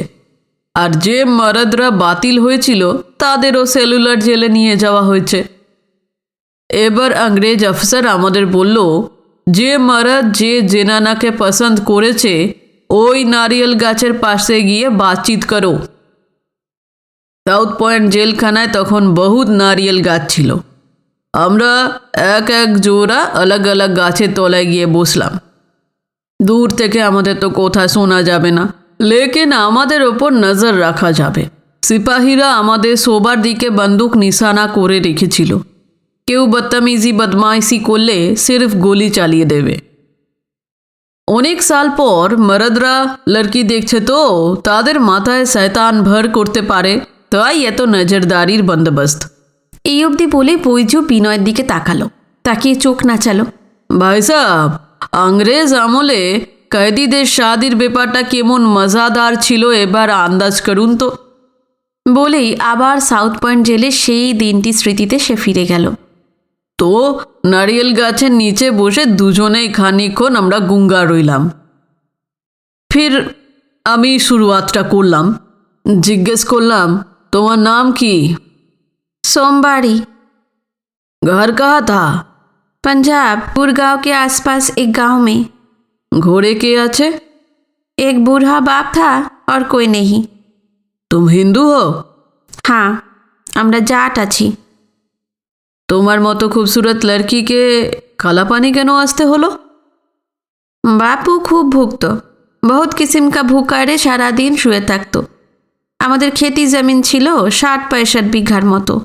আর যে মরদরা বাতিল হয়েছিল তাদেরও সেলুলার জেলে নিয়ে যাওয়া হয়েছে। এবার ইংরেজ অফিসার আমাদের বলল, যে মরদ যে জেনানাকে পছন্দ করেছে ওই নারিয়েল গাছের পাশে গিয়ে বাতচিত করো। সাউথ পয়েন্ট জেলখানায় তখন বহুত নারিয়েল গাছ ছিল। আমরা এক এক জোড়া আলাগ আলাগ গাছের তলায় গিয়ে বসলাম। দূর থেকে আমাদের তো কথা শোনা যাবে না, লেকিন আমাদের ওপর নজর রাখা যাবে। সিপাহীরা আমাদের শোবার দিকে বন্দুক নিশানা করে রেখেছিল। কেউ বদতমিজি বদমাইশি করলে সির্ফ গুলি চালিয়ে দেবে। অনেক সাল পর মরদরা লড়কি দেখছে তো তাদের মাথায় শয়তান ভর করতে পারে, তাই এত নজরদারির বন্দোবস্ত। এই অবধি বলে বৈজু বিনয়ের দিকে তাকালো, তাকিয়ে চোখ নাচালো। ভাই সাহেব, ইংরেজ আমলে কয়েদিদের শাদির ব্যাপারটা কেমন মজাদার ছিল এবার আন্দাজ করুন তো। বলেই আবার সাউথ পয়েন্ট জেলে সেই দিনটি স্মৃতিতে সে ফিরে গেল। তো নারিয়েল গাছের নিচে বসে দুজনেই খানিকক্ষণ আমরা গুঙ্গা রইলাম। ফির আমি শুরুয়াতটা করলাম। জিজ্ঞেস করলাম, তোমার নাম কি? सोमवारी। घर कहाँ था? पंजाब, गुड़गांव के आसपास एक गांव में। घोड़े के आछे? एक बूढ़ा बाप था और कोई नहीं। तुम हिंदू हो? हाँ, আমরা জাট আছি। তোমার মতো খুবসুরত লড়কিকে কালাপানি কেন আসতে হলো? বাপু খুব ভুগত, বহুত কিসিম কা ভুকারে সারাদিন শুয়ে থাকতো। আমাদের খেতি জমিন ছিল 60-65 বিঘার মতো।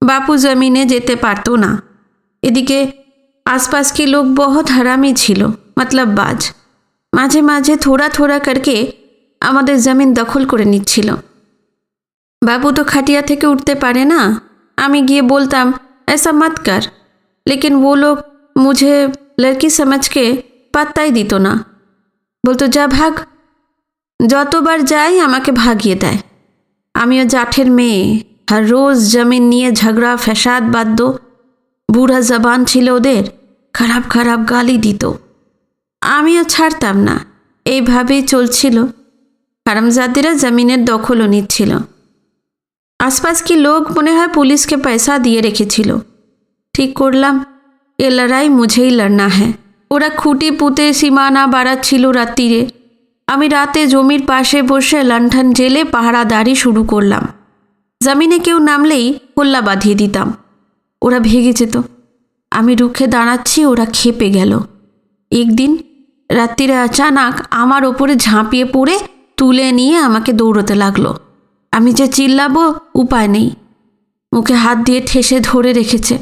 বাপু জমিনে যেতে পারতো না। এদিকে आसपास के लोग बहुत हरामी ছিল, मतलब বাজ। মাঝে মাঝে থোড়া থোড়া করকে আমাদের জমিন দখল করে নিচ্ছিল। বাবু তো খাটিয়া থেকে উঠতে পারে না। আমি গিয়ে বলতাম ऐसा मत कर, लेकिन वो लोग मुझे लड़की समझ के পাত্তাই দিত না। বলতো যা ভাগ। যতবার যাই আমাকে ভাগিয়ে দেয়। আমিও জাঠের মেয়ে, আর রোজ জমিন নিয়ে ঝগড়া ফ্যাসাদ বাদ্য। বুড়া জবান ছিল ওদের, খারাপ খারাপ গালি দিত। আমিও ছাড়তাম না। এইভাবেই চলছিল। হারামজাদিরা জমিনের দখলও নিচ্ছিল। आसपास के लोग মনে হয় পুলিশকে পয়সা দিয়ে রেখেছিল। ঠিক করলাম এ লড়াই মুঝেই লড়না হ্যাঁ। ওরা খুঁটি পুঁতে সীমানা বাড়াচ্ছিল রাত্রিরে। আমি রাতে জমির পাশে বসে লণ্ঠন জেলে পাহারাদারি শুরু করলাম। জমিনে কেউ নামলেই হোল্লা বাঁধিয়ে দিতাম। ওরা ভেগে যেত। আমি রুখে দাঁড়াচ্ছি, ওরা খেপে গেল। একদিন রাত্রিরে আচানক আমার ওপরে ঝাঁপিয়ে পড়ে তুলে নিয়ে আমাকে দৌড়তে লাগলো। আমি যে চিল্লাবো উপায় নেই। মুখে হাত দিয়ে ঠেসে ধরে রেখেছে।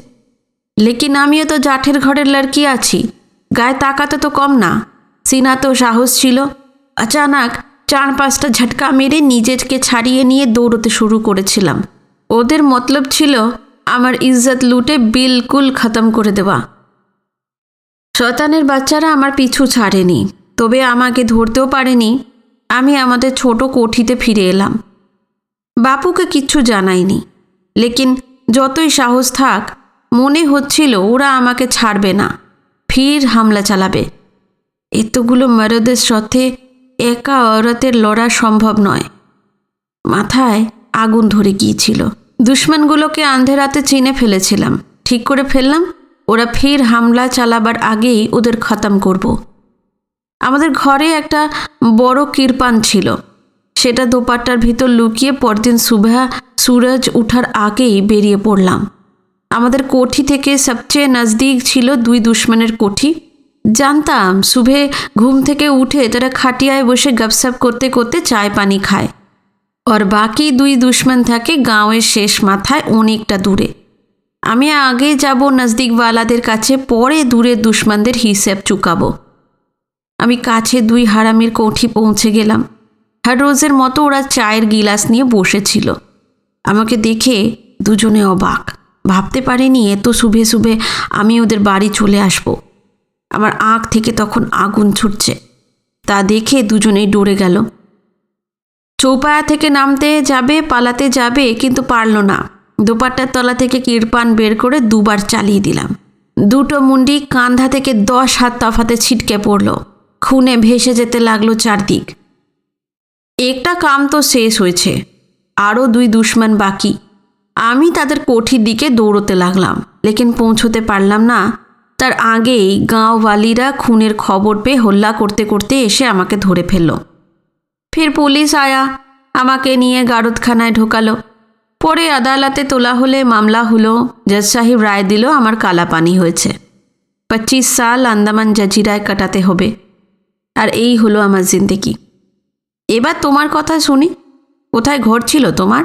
লেকিন আমিও তো জাঠের ঘরের লড়কি আছি, গায়ে তাকাতে তো কম না, সিনাতেও সাহস ছিল। আচানক 4-5টা ঝটকা মেরে নিজেকে ছাড়িয়ে নিয়ে দৌড়তে শুরু করেছিলাম। ওদের মতলব ছিল আমার ইজ্জত লুটে বিলকুল খতম করে দেওয়া। শয়তানের বাচ্চারা আমার পিছু ছাড়েনি, তবে আমাকে ধরতেও পারেনি। আমি আমাদের ছোট কোঠিতে ফিরে এলাম। বাপুকে কিচ্ছু জানাইনি, লেকিন যতই সাহস থাক মনে হচ্ছিল ওরা আমাকে ছাড়বে না, ফির হামলা চালাবে। এতগুলো মরদের সাথে একা औरतेর লড়া সম্ভব নয়। মাথায় আগুন ধরে গিয়েছিল। দুশ্মনগুলোকে আন্ধেরাতে চিনে ফেলেছিলাম। ঠিক করে ফেললাম ওরা ফের হামলা চালাবার আগেই ওদের খতম করব। আমাদের ঘরে একটা বড় কিরপান ছিল, সেটা দোপাট্টার ভিতর লুকিয়ে পরদিন সুবহা সূরজ উঠার আগেই বেরিয়ে পড়লাম। আমাদের কোঠি থেকে সবচেয়ে নজদিক ছিল দুই দুশ্মনের কোঠি। জানতাম সুবহে ঘুম থেকে উঠে তারা খাটিয়ায় বসে গপসপ করতে করতে চায় পানি খায়, আর বাকি দুই দুশ্মন থাকে গাঁওয়ের শেষ মাথায় অনেকটা দূরে। আমি আগে যাব নজদিকওয়ালাদের কাছে, পরে দূরের দুশ্মনদের হিসেব চুকাবো। আমি কাছে দুই হারামির কোঠি পৌঁছে গেলাম। হর রোজের মতো ওরা চায়ের গিলাস নিয়ে বসেছিল। আমাকে দেখে দুজনে অবাক, ভাবতে পারিনি এত শুভে শুভে আমি ওদের বাড়ি চলে আসব। আমার আঁখ থেকে তখন আগুন ছুটছে। তা দেখে দুজনেই ডরে গেল। চৌপায়া থেকে নামতে যাবে, পালাতে যাবে, কিন্তু পারল না। দোপাট্টার তলা থেকে কিরপান বের করে দুবার চালিয়ে দিলাম। দুটো মুন্ডি কাঁধা থেকে 10 হাত তফাতে ছিটকে পড়ল। খুনে ভেসে যেতে লাগলো চারদিক। একটা কাম তো শেষ হয়েছে, আরও দুই দুশ্মন বাকি। আমি তাদের কোঠির দিকে দৌড়তে লাগলাম, লেকিন পৌঁছতে পারলাম না। তার আগেই গাঁওওয়ালিরা খুনের খবর পেয়ে হল্লা করতে করতে এসে আমাকে ধরে ফেলল। ফির পুলিশ আয়া, আমাকে নিয়ে গারদখানায় ঢোকালো। পরে আদালতে তোলা হলে মামলা হলো। জজ সাহেব রায় দিল আমার কালাপানি হয়েছে, 25 সাল আন্দামান জাজিরায় কাটাতে হবে। আর এই হলো আমার জিন্দেগি। এবার তোমার কথা শুনি, কোথায় ঘর ছিল তোমার?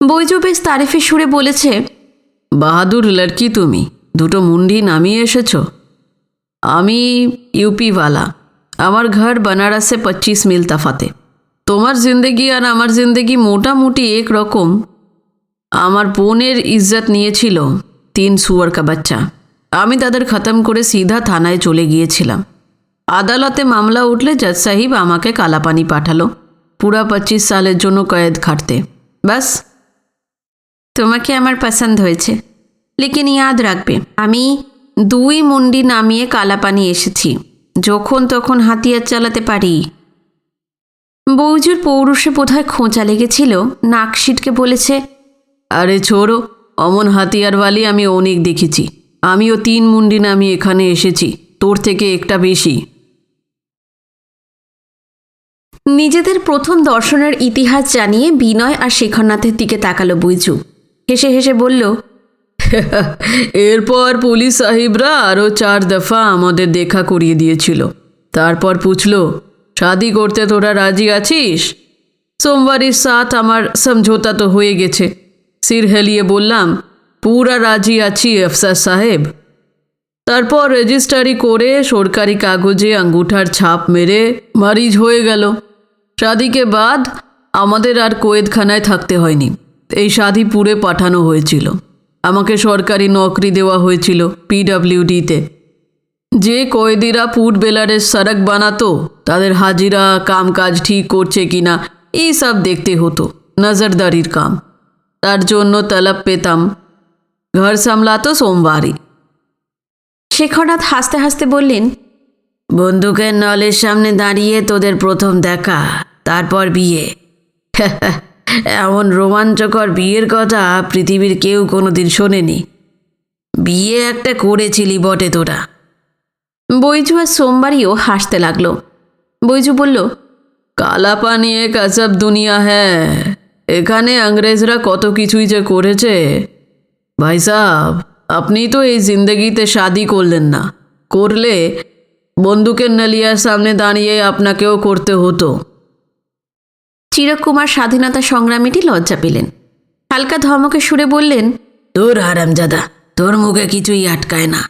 বৈজু বেশ তারিফের সুরে বলেছে, বাহাদুর লড়কি তুমি, দুটো মুন্ডি নামিয়ে এসেছো। আমি ইউপিওয়ালা, আমার ঘর बनारसে 25 মিল তফাতে। তোমার জিন্দেগি আর আমার জিন্দেগি মোটামুটি এক রকম। আমার বোনের ইজ্জত নিয়েছিল 3 সুয়ার কা বাচ্চা। আমি তাদের খতম করে সিধা থানায় চলে গিয়েছিলাম। আদালতে মামলা উঠলে জজ সাহেব আমাকে কালাপানি পাঠালো, পুরা 25 সালের জন্য কয়েদ খাটতে। ব্যাস। তোমাকে আমার পছন্দ হয়েছে, লেকিন ইয়াদ রাখবে আমি 2 মুন্ডি নামিয়ে কালাপানি এসেছি, যখন তখন হাতিয়ার চালাতে পারি। বৌজুর পৌরুষে বোধহয় খোঁচা লেগেছিল, নাক সিটকে বলেছে, আরে ছোড়ো, অমন হাতিয়ারওয়ালি আমি অনেক দেখেছি। আমিও 3 মুন্ডি নামিয়ে এখানে এসেছি, তোর থেকে একটা বেশি। নিজেদের প্রথম দর্শনের ইতিহাস জানিয়ে বিনয় আর শেখরনাথের দিকে তাকালো বৈজু। হেসে হেসে বলল, এরপর পুলিশ সাহেবরা আরও 4 দফা আমাদের দেখা করিয়ে দিয়েছিল। তারপর পুছলো, শাদি করতে তোরা রাজি আছিস? সোমবারের সাথ আমার সমঝোতা তো হয়ে গেছে। সির হেলিয়ে বললাম, পুরা রাজি আছি আফসার সাহেব। তারপর রেজিস্ট্রারি করে সরকারি কাগজে আঙ্গুঠার ছাপ মেরে মারিজ হয়ে গেল। শাদিকে বাদ আমাদের আর কোয়েদখানায় থাকতে হয়নি। এই শাদিপুরে পাঠানো হয়েছিল। আমাকে সরকারি নকরি দেওয়া হয়েছিল পিডব্লিউডিতে। যে কয়েদিরা ফুড বেলারের সড়ক বানাতো তাদের হাজিরা কামকাজ ঠিক করছে কিনা এই সব দেখতে হতো, নজরদারির কাম। তার জন্য তলব পেতাম। ঘর সামলাতো সোমবারই। শেখরনাথ হাসতে হাসতে বললেন, বন্দুকের নলের সামনে দাঁড়িয়ে তোদের প্রথম দেখা, তারপর বিয়ে। এমন রোমাঞ্চকর বিয়ের কথা পৃথিবীর কেউ কোনোদিন শোনেনি। বিয়ে একটা করেছিলি বটে তোরা। বৈজু আর সোমবারইও হাসতে লাগলো। বৈজু বলল, কালা পানি এক আজব দুনিয়া হ্যাঁ। এখানে ইংরেজরা কত কিছুই যে করেছে। ভাই সাহেব, আপনি তো এই জিন্দগিতে শাদি করলেন না, করলে বন্দুকের নলিয়ার সামনে দাঁড়িয়ে আপনাকেও করতে হতো। চিরকুমার স্বাধীনতা সংগ্রামীটি লজ্জা পেলেন। হালকা ধমকে সুরে বললেন, তোর হারামজাদা, তোর মুখে কিছুই আটকায় না।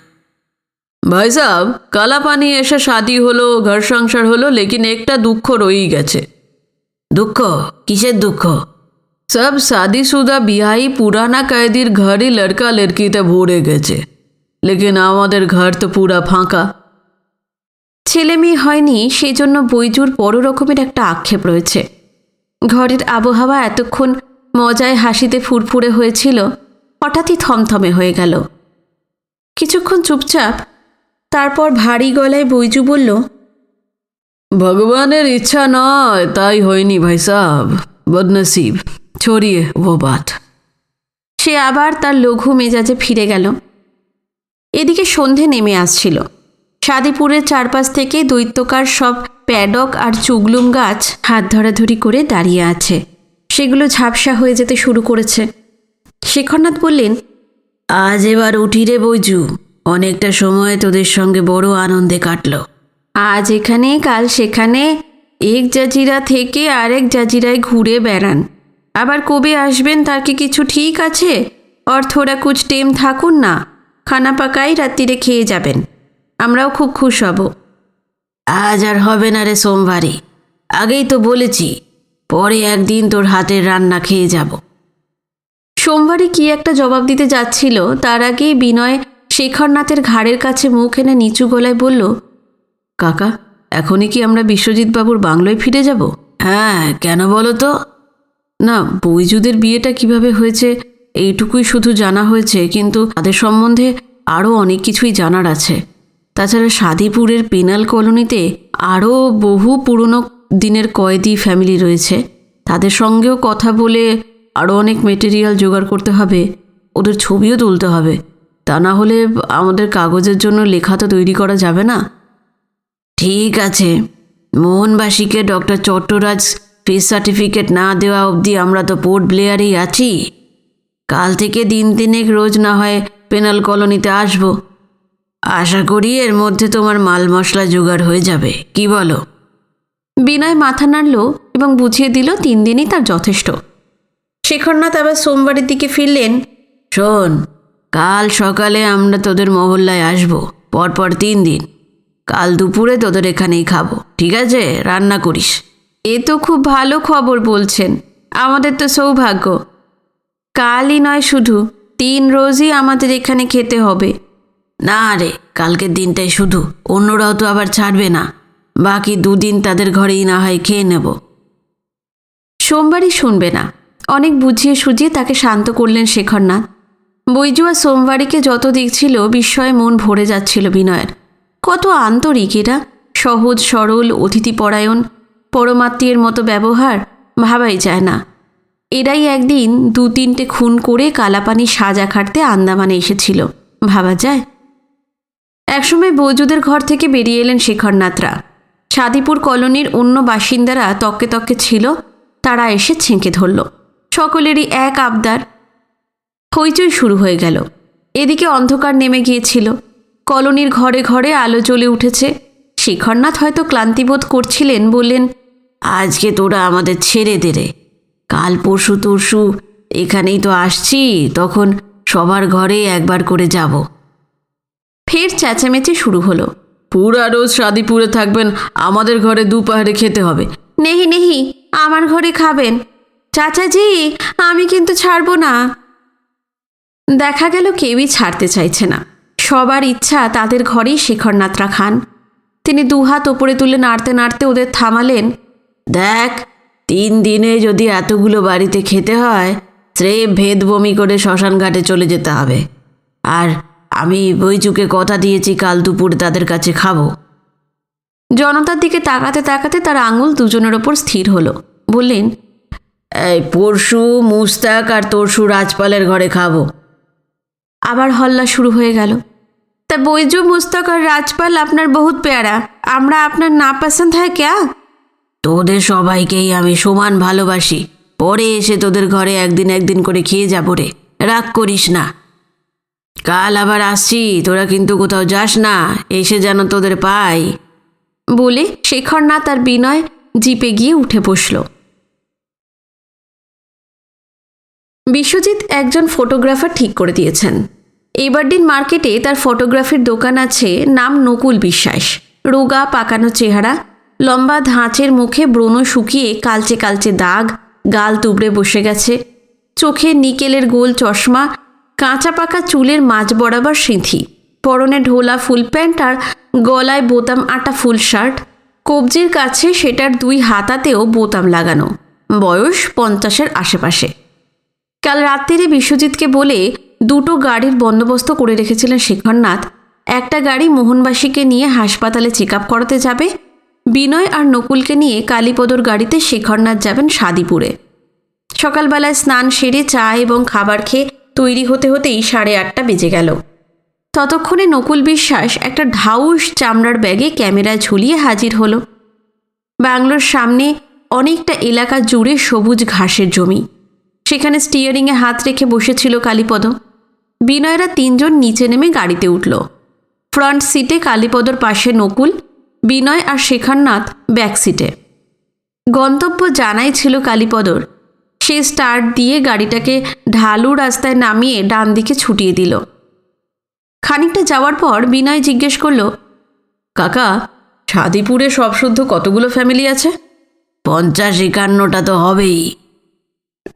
ভাই সাহেব, কালা পানি এসে শাদি হলো, ঘর সংসার হলো, লেকিন একটা দুঃখ রয়েই গেছে। দুঃখ? কিসের দুঃখ? সব শাদিশুদা বিহাই পুরানা কয়েদির ঘরই লড়কা লড়কিতে ভরে গেছে, লেকিন আমাদের ঘর তো পুরা ফাঁকা। ছেলে মেয়ে হয়নি, সেই জন্য বৈজুর বড় রকমের একটা আক্ষেপ রয়েছে। ঘরের আবহাওয়া এতক্ষণ মজায় হাসিতে ফুরফুরে হয়েছিল, হঠাৎই থমথমে হয়ে গেল। কিছুক্ষণ চুপচাপ, তারপর ভারী গলায় বৈজু বলল, ভগবানের ইচ্ছা নয় তাই হয়নি ভাই সাহেব, বদনসিব। ছড়িয়ে ও বাত। সে আবার তার লঘু মেজাজে ফিরে গেল। এদিকে সন্ধে নেমে আসছিল। সাদিপুরের চারপাশ থেকে দৈত্যকার সব প্যাডক আর চুগলুম গাছ হাত ধরাধরি করে দাঁড়িয়ে আছে। সেগুলো ঝাপসা হয়ে যেতে শুরু করেছে। শেখরনাথ বললেন, আজ এবার উঠি রে বৈজু, অনেকটা সময় তোদের সঙ্গে বড় আনন্দে কাটলো। আজ এখানে কাল সেখানে, এক জাজিরা থেকে আরেক জাজিরায় ঘুরে বেড়ান। আবার কবে আসবেন তার কি কিছু ঠিক আছে? और थोड़ा कुछ টেম থাকুন না, খানা পাকাই রাত্রিরে খেয়ে যাবেন, আমরাও খুব খুশ হব। আজ আর হবে না রে সোমবারই, আগেই তো বলেছি, পরে একদিন তোর হাতের রান্না খেয়ে যাব। সোমবারই কি একটা জবাব দিতে যাচ্ছিল, তার আগেই বিনয় শেখরনাথের ঘাড়ের কাছে মুখ এনে নিচু গলায় বলল, কাকা, এখনই কি আমরা বিশ্বজিৎ বাবুর বাংলোয় ফিরে যাব? হ্যাঁ, কেন বলো তো? না, বৈজুদের বিয়েটা কিভাবে হয়েছে এইটুকুই শুধু জানা হয়েছে, কিন্তু তাদের সম্বন্ধে আরও অনেক কিছুই জানার আছে। তাছাড়া সাদিপুরের পেনাল কলোনিতে আরও বহু পুরনো দিনের কয়েদি ফ্যামিলি রয়েছে, তাদের সঙ্গেও কথা বলে আরও অনেক মেটেরিয়াল জোগাড় করতে হবে, ওদের ছবিও তুলতে হবে। তা না হলে আমাদের কাগজের জন্য লেখা তো তৈরি করা যাবে না। ঠিক আছে, মোহনবাসীকে ডক্টর চট্টরাজ ফিস সার্টিফিকেট না দেওয়া অবধি আমরা তো পোর্ট ব্লেয়ারেই আছি। কাল থেকে দিন তিনেক রোজ না হয় পেনাল কলোনিতে আসব। আশা করি এর মধ্যে তোমার মাল মশলা জোগাড় হয়ে যাবে, কি বলো? বিনয় মাথা নাড়ল এবং বুঝিয়ে দিল 3 দিনই তার যথেষ্ট। শেখরনাথ আবার সোমবারের দিকে ফিরলেন। শোন, কাল সকালে আমরা তোদের মহল্লায় আসব, পরপর 3 দিন। কাল দুপুরে তোদের এখানেই খাবো, ঠিক আছে? রান্না করিস। এ তো খুব ভালো খবর বলছেন, আমাদের তো সৌভাগ্য। কালই নয়, শুধু 3 রোজই আমাদের এখানে খেতে হবে। না রে, কালকের দিনটাই শুধু, অন্যরাও তো আবার ছাড়বে না। বাকি 2 দিন তাদের ঘরেই না হয় খেয়ে নেব। সোমবারই শুনবে না, অনেক বুঝিয়ে সুঝিয়ে তাকে শান্ত করলেন শেখরনাথ। বৈজু আর সোমবারীকে যত দেখছিল বিস্ময়ে মন ভরে যাচ্ছিল বিনয়ের। কত আন্তরিক এরা, সহজ সরল, অতিথিপরায়ণ, পরমাত্মীয়ের মতো ব্যবহার, ভাবাই যায় না। এরাই একদিন 2-3টে খুন করে কালাপানি সাজা খাটতে আন্দামানে এসেছিল, ভাবা যায়? একসময় বৈজুদের ঘর থেকে বেরিয়ে এলেন শেখরনাথরা। সাদিপুর কলোনির অন্য বাসিন্দারা তককে তককে ছিল, তারা এসে ছেঁকে ধরল। সকলেরই এক আবদার। হইচই শুরু হয়ে গেল। এদিকে অন্ধকার নেমে গিয়েছিল, কলোনির ঘরে ঘরে আলো জ্বলে উঠেছে। শেখরনাথ হয়তো ক্লান্তিবোধ করছিলেন, বললেন, আজকে তোরা আমাদের ছেড়ে দে রে, কাল পরশু তরশু এখানেই তো আসছি, তখন সবার ঘরে একবার করে যাব। ফের চেঁচামেচি শুরু হলো। পুরা রোজ সাদিপুরে থাকবেন, আমাদের ঘরে দুপাহারে খেতে হবে। নেহি নেহি, আমার ঘরে খাবেন। চাচাজি, আমি কিন্তু ছাড়ব না। দেখা গেল কেউই ছাড়তে চাইছে না। সবার ইচ্ছা তাদের ঘরেই শেখরনাথরা খান। তিনি 2 হাত ওপরে তুলে নাড়তে নাড়তে ওদের থামালেন। দেখ, 3 দিনে যদি এতগুলো বাড়িতে খেতে হয়, স্রেফ ভেদ বমি করে শ্মশান ঘাটে চলে যেতে হবে। আর আমি বৈজুকে কথা দিয়েছি কাল দুপুরে তাদের কাছে খাবো। জনতার দিকে তাকাতে তাকাতে তার আঙুল দুজনের ওপর স্থির হলো। বললেন, এই পরশু মুস্তাক আর তরশু রাজপালের ঘরে খাবো। আবার হল্লা শুরু হয়ে গেল। তা বৈজু, মুস্তাক আর রাজপাল আপনার বহুত প্যারা, আমরা আপনার না পছন্দ হয় ক্যা? তোদের সবাইকেই আমি সমান ভালোবাসি, পরে এসে তোদের ঘরে একদিন করে খেয়ে যাবো রে, রাগ করিস না। কাল আবার আসছি, তোরা কিন্তু কোথাও যাস না, এসে যেন তোদের পাই। বলে শেখরনাথ আর বিনয় জিপে গিয়ে উঠে বসল। বিশ্বজিৎ একজন ফটোগ্রাফার ঠিক করে দিয়েছেন। এবারদিন মার্কেটে তার ফটোগ্রাফির দোকান আছে, নাম নকুল বিশ্বাস। রোগা পাকানো চেহারা, লম্বা ধাঁচের মুখে ব্রণ শুকিয়ে কালচে কালচে দাগ, গাল তুবড়ে বসে গেছে, চোখে নিকেলের গোল চশমা, কাঁচা পাকা চুলের মাঝ বরাবর সিঁথি, পরনে ঢোলা ফুল প্যান্ট আর গলায় বোতাম আটা ফুল শার্ট, কবজির কাছে সেটার 2 হাতাতেও বোতাম লাগানো। বয়স 50-এর আশেপাশে। কাল রাত্রিরে বিশ্বজিৎকে বলে 2টো গাড়ির বন্দোবস্ত করে রেখেছিলেন শেখরনাথ। একটা গাড়ি মোহনবাসীকে নিয়ে হাসপাতালে চেক আপ করাতে যাবে, বিনয় আর নকুলকে নিয়ে কালীপদর গাড়িতে শেখরনাথ যাবেন সাদিপুরে। সকালবেলায় স্নান সেরে চা এবং খাবার খেয়ে তৈরি হতে হতেই 8:30 বেজে গেল। ততক্ষণে নকুল বিশ্বাস একটা ঢাউস চামড়ার ব্যাগে ক্যামেরায় ঝুলিয়ে হাজির হলো। বাংলোর সামনে অনেকটা এলাকা জুড়ে সবুজ ঘাসের জমি। সেখানে স্টিয়ারিংয়ে হাত রেখে বসেছিল কালীপদ। বিনয়রা তিনজন নিচে নেমে গাড়িতে উঠল। ফ্রন্ট সিটে কালীপদর পাশে নকুল, বিনয় আর শেখরনাথ ব্যাক সিটে। গন্তব্য জানাই ছিল কালীপদর। সে স্টার্ট দিয়ে গাড়িটাকে ঢালু রাস্তায় নামিয়ে ডান দিকে ছুটিয়ে দিল। খানিকটা যাওয়ার পর বিনয় জিজ্ঞেস করল, কাকা, সাদিপুরে সব শুদ্ধ কতগুলো ফ্যামিলি আছে? 50-51টা তো হবেই।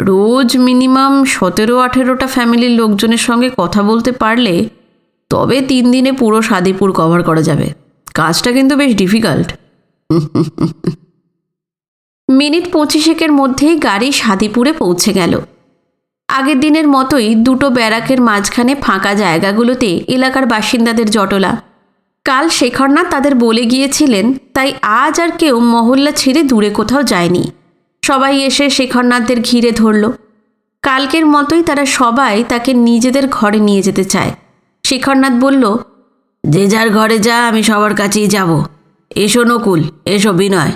রোজ মিনিমাম 17-18টা ফ্যামিলির লোকজনের সঙ্গে কথা বলতে পারলে তবে 3 দিনে পুরো সাদিপুর কভার করা যাবে। কাজটা কিন্তু বেশ ডিফিকাল্ট। মিনিট 25 মধ্যেই গাড়ি সাদিপুরে পৌঁছে গেল। আগের দিনের মতোই দুটো ব্যারাকের মাঝখানে ফাঁকা জায়গাগুলোতে এলাকার বাসিন্দাদের জটলা। কাল শেখরনাথ তাদের বলে গিয়েছিলেন, তাই আজ আর কেউ মহল্লা ছেড়ে দূরে কোথাও যায়নি। সবাই এসে শেখরনাথদের ঘিরে ধরল। কালকের মতোই তারা সবাই তাকে নিজেদের ঘরে নিয়ে যেতে চায়। শেখরনাথ বলল, যে যার ঘরে যা, আমি সবার কাছেই যাব। এসো নকুল, এসো বিনয়।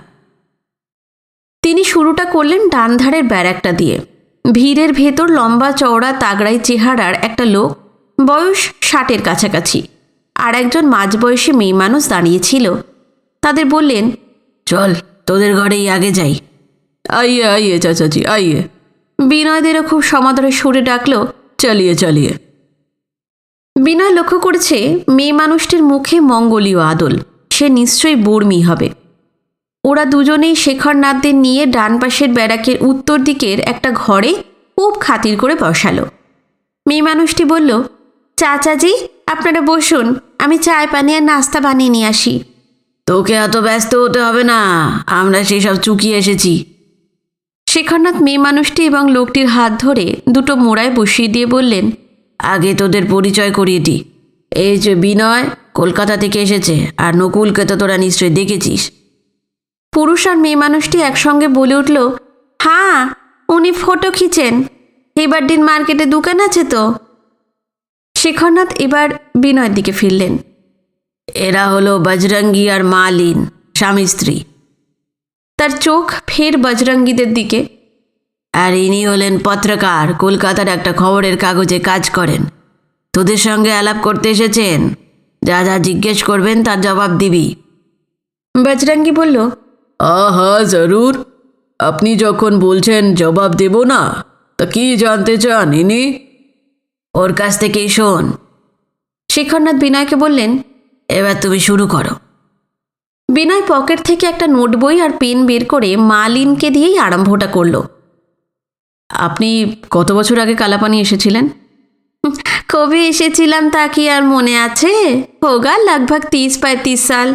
তিনি শুরুটা করলেন ডান ধারের ব্যারাকটা দিয়ে। ভিড়ের ভেতর লম্বা চওড়া তাগড়াই চেহারার একটা লোক, বয়স 60-এর কাছাকাছি, আর একজন মাঝবয়সী মেয়ে মানুষ দাঁড়িয়েছিল। তাদের বললেন, চল, তোদের ঘরেই আগে যাই। আইয়ে আইয়ে চাচাজি, আইয়ে। বিনয়দেরও খুব সমাদরে সুরে ডাকল, চালিয়ে চালিয়ে। বিনয় লক্ষ্য করেছে মেয়ে মানুষটির মুখে মঙ্গলীয় আদল। সে নিশ্চয়ই বর্মী হবে। ওরা দুজনেই শেখরনাথদের নিয়ে ডান পাশের ব্যারাকের উত্তর দিকের একটা ঘরে খুব খাতির করে বসালো। মেয়ে মানুষটি বলল, চাচাজি, আপনারা বসুন, আমি চায় পানি আর নাস্তা বানিয়ে নিয়ে আসি। তোকে এত ব্যস্ত হতে হবে না, আমরা সেসব চুকিয়ে এসেছি। শেখরনাথ মেয়ে মানুষটি এবং লোকটির হাত ধরে দুটো মোড়ায় বসিয়ে দিয়ে বললেন, আগে তোদের পরিচয় করিয়ে দি। এই যে বিনয় কলকাতা থেকে এসেছে, আর নকুলকে তো তোরা নিশ্চয়ই দেখেছিস। পুরুষ আর মেয়ে মানুষটি একসঙ্গে বলে উঠল, হ্যাঁ, উনি ফটো খিচেন। এবার দিন মার্কেটে দোকান আছে তো। শেখরনাথ এবার বিনয়ের দিকে ফিরলেন। এরা হলো বজরঙ্গি আর মালিন, স্বামী স্ত্রী। তার চোখ ফের বজরঙ্গীদের দিকে। আর ইনি হলেন পত্রকার, কলকাতার একটা খবরের কাগজে কাজ করেন। তোদের সঙ্গে আলাপ করতে এসেছেন। যা যা জিজ্ঞেস করবেন তার জবাব দিবি। বজরঙ্গী বলল, আহা, জরুর। আপনি যখন বলছেন জবাব দেব না, তা কি জানতে চান ইনি? ওর কাছ থেকেই শোন। শেখরনাথ বিনয়কে বললেন, এবার তুমি শুরু করো। বিনয় পকেট থেকে একটা নোট বই আর পেন বের করে মালিনকে দিয়েই আরম্ভটা করল। আপনি কত বছর আগে কালাপানি এসেছিলেন? কবে এসেছিলাম তা কি আর মনে আছে? হোগা লগভগ 30-35 সাল।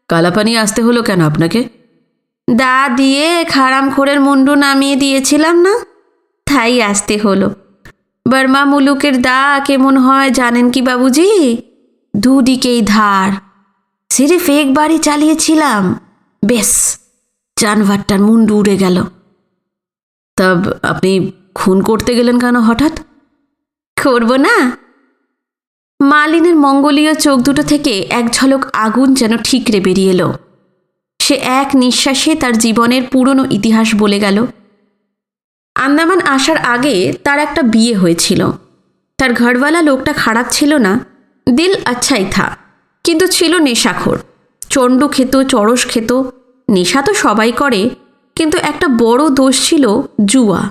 কালাপানি আসতে হলো কেন আপনাকে? দা দিয়ে খারামখোরের মুন্ডু নামিয়ে দিয়েছিলাম না, তাই আসতে হলো। বর্মা মুলুকের দা কেমন হয় জানেন কি বাবুজি? দুদিকেই ধার। সিরিফ একবারই চালিয়েছিলাম, বেশ, জানভারটার মুন্ডু উড়ে গেল। তা আপনি খুন করতে গেলেন কেন হঠাৎ? করব না? মালিনের মঙ্গলীয় চোখ দুটো থেকে এক ঝলক আগুন যেন ঠিকরে বেরিয়ে এলো। সে এক নিঃশ্বাসে তার জীবনের পুরনো ইতিহাস বলে গেল। আন্দামান আসার আগে তার একটা বিয়ে হয়েছিল। তার ঘরওয়ালা লোকটা খারাপ ছিল না, দিল আচ্ছাই থা, কিন্তু ছিল নেশাখোর। চণ্ডু খেত, চরস খেত। নেশা তো সবাই করে, কিন্তু একটা বড় দোষ ছিল জুয়া।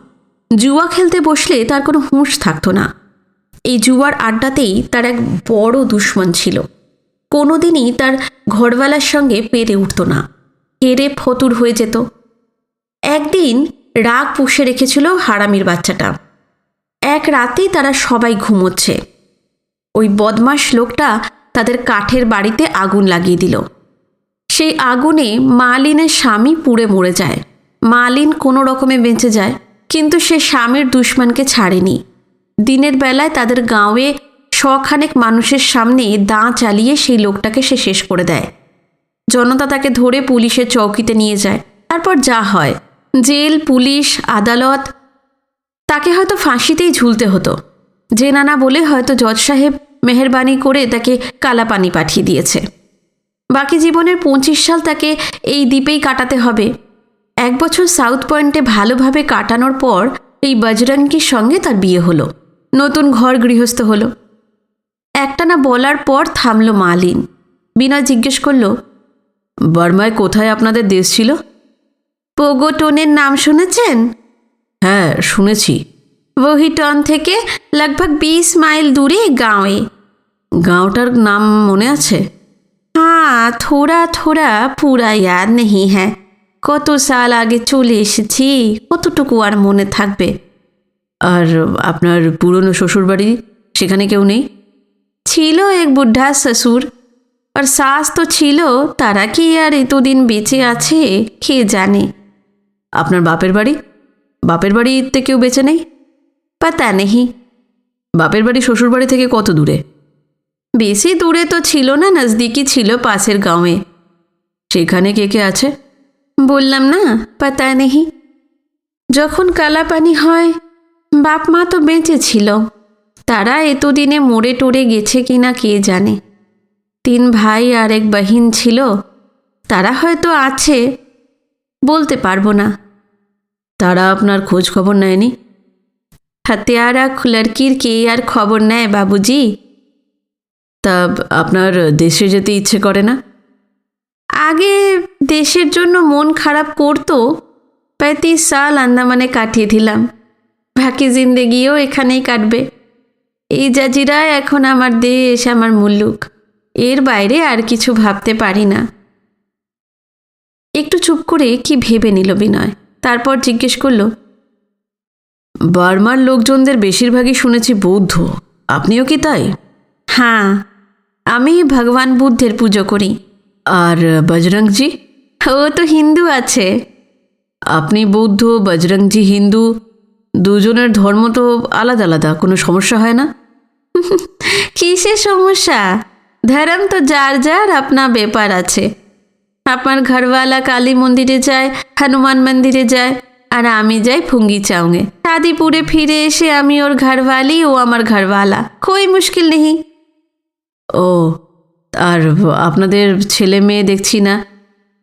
জুয়া খেলতে বসলে তার কোনো হুঁশ থাকতো না। এই জুয়ার আড্ডাতেই তার এক বড় দুশ্মন ছিল। কোনোদিনই তার ঘরওয়ালার সঙ্গে পেরে উঠত না, হেরে ফতুর হয়ে যেত। একদিন রাগ পুষে রেখেছিল হারামির বাচ্চাটা। এক রাতে তারা সবাই ঘুমোচ্ছে। ওই বদমাশ লোকটা তাদের কাঠের বাড়িতে আগুন লাগিয়ে দিল। সেই আগুনে মালিনের স্বামী পুড়ে মরে যায়। মালিন কোনো রকমে বেঁচে যায়, কিন্তু সে স্বামীর দুশ্মনকে ছাড়েনি। দিনের বেলায় তাদের গাঁওয়ে শখানেক মানুষের সামনে দাঁ চালিয়ে সেই লোকটাকে সে শেষ করে দেয়। জনতা তাকে ধরে পুলিশের চৌকিতে নিয়ে যায়। তারপর যা হয়, জেল, পুলিশ, আদালত। তাকে হয়তো ফাঁসিতেই ঝুলতে হতো। যে নানা বলে হয়তো জজ সাহেব মেহেরবানি করে তাকে কালাপানি পাঠিয়ে দিয়েছে। বাকি জীবনের 25 সাল তাকে এই দ্বীপেই কাটাতে হবে। 1 বছর সাউথ পয়েন্টে ভালোভাবে কাটানোর পর এই বজরঙ্গীর সঙ্গে তার বিয়ে হলো, নতুন ঘর গৃহস্থ হলো। একটানা বলার পর থামল মালিন। বিনয় জিজ্ঞেস করল, বার্মায় কোথায় আপনাদের দেশ ছিল? পোগোটনের নাম শুনেছেন? হ্যাঁ, শুনেছি। वहीटन থেকে लगभग 20 মাইল দূরে গাঁওয়ে। গাঁওটার নাম মনে আছে? हाँ, थोड़ा थोड़ा पूरा याद नहीं है। কত সাল আগে চলে এসেছি, কতটুকু আর মনে থাকবে। আর আপনার পুরনো শ্বশুরবাড়ি, সেখানে কেউ নেই? ছিল এক বুদ্ধা শ্বশুর আর শাস তো ছিল, তারা কি আর এতদিন বেঁচে আছে কে জানে। আপনার বাপের বাড়ি? বাপের বাড়িতে কেউ বেঁচে নেই? পাতা নেই। বাপের বাড়ি শ্বশুরবাড়ি থেকে কত দূরে? বেশি দূরে তো ছিল না, নজদিকই ছিল, পাশের গাঁওয়ে। সেখানে কে কে আছে? বললাম না, পাতা নেই। যখন কালাপানি হয় বাপ মা তো বেঁচে ছিল, তারা এতদিনে মরে টরে গেছে কিনা কে জানে। 3 ভাই আর 1 বহিন ছিল, তারা হয়তো আছে, বলতে পারবো না। তারা আপনার খোঁজ খবর নেয়নি? হাতিয়ারা লড়কির কে আর খবর নেয় বাবুজি। তা আপনার দেশে যেতে ইচ্ছে করে না? আগে দেশের জন্য মন খারাপ করতো, 35 সাল আন্দামানে কাটিয়ে দিলাম, বাকি জিন্দেগিও এখানেই কাটবে। এই জাজিরা এখন আমার দেশ, আমার মুল্লুক, এর বাইরে আর কিছু ভাবতে পারি না। একটু চুপ করে কি ভেবে নিল বিনয়, তারপর জিজ্ঞেস করল, বার্মার লোকজনদের বেশিরভাগই শুনেছি বৌদ্ধ, আপনিও কি তাই? হ্যাঁ, আমি ভগবান বুদ্ধের পুজো করি। আর বজরংজি? ও তো হিন্দু আছে। আপনি বৌদ্ধ, বজরংজি হিন্দু, দুজনের ধর্ম তো আলাদা আলাদা, কোনো সমস্যা হয় না? কিসের সমস্যা? ধর্ম তো যার যার আপনা ব্যাপার আছে। আপনার ঘরওয়ালা কালী মন্দিরে যায়, হনুমান মন্দিরে যায়, আর আমি যাই ফুঙ্গি চাউঙে। শাদিপুরে ফিরে এসে আমি ওর ঘরওয়ালি, ও আমার ঘরওয়ালা, কোই মুশকিল নেই। ও, আর আপনাদের ছেলে মেয়ে দেখছি না?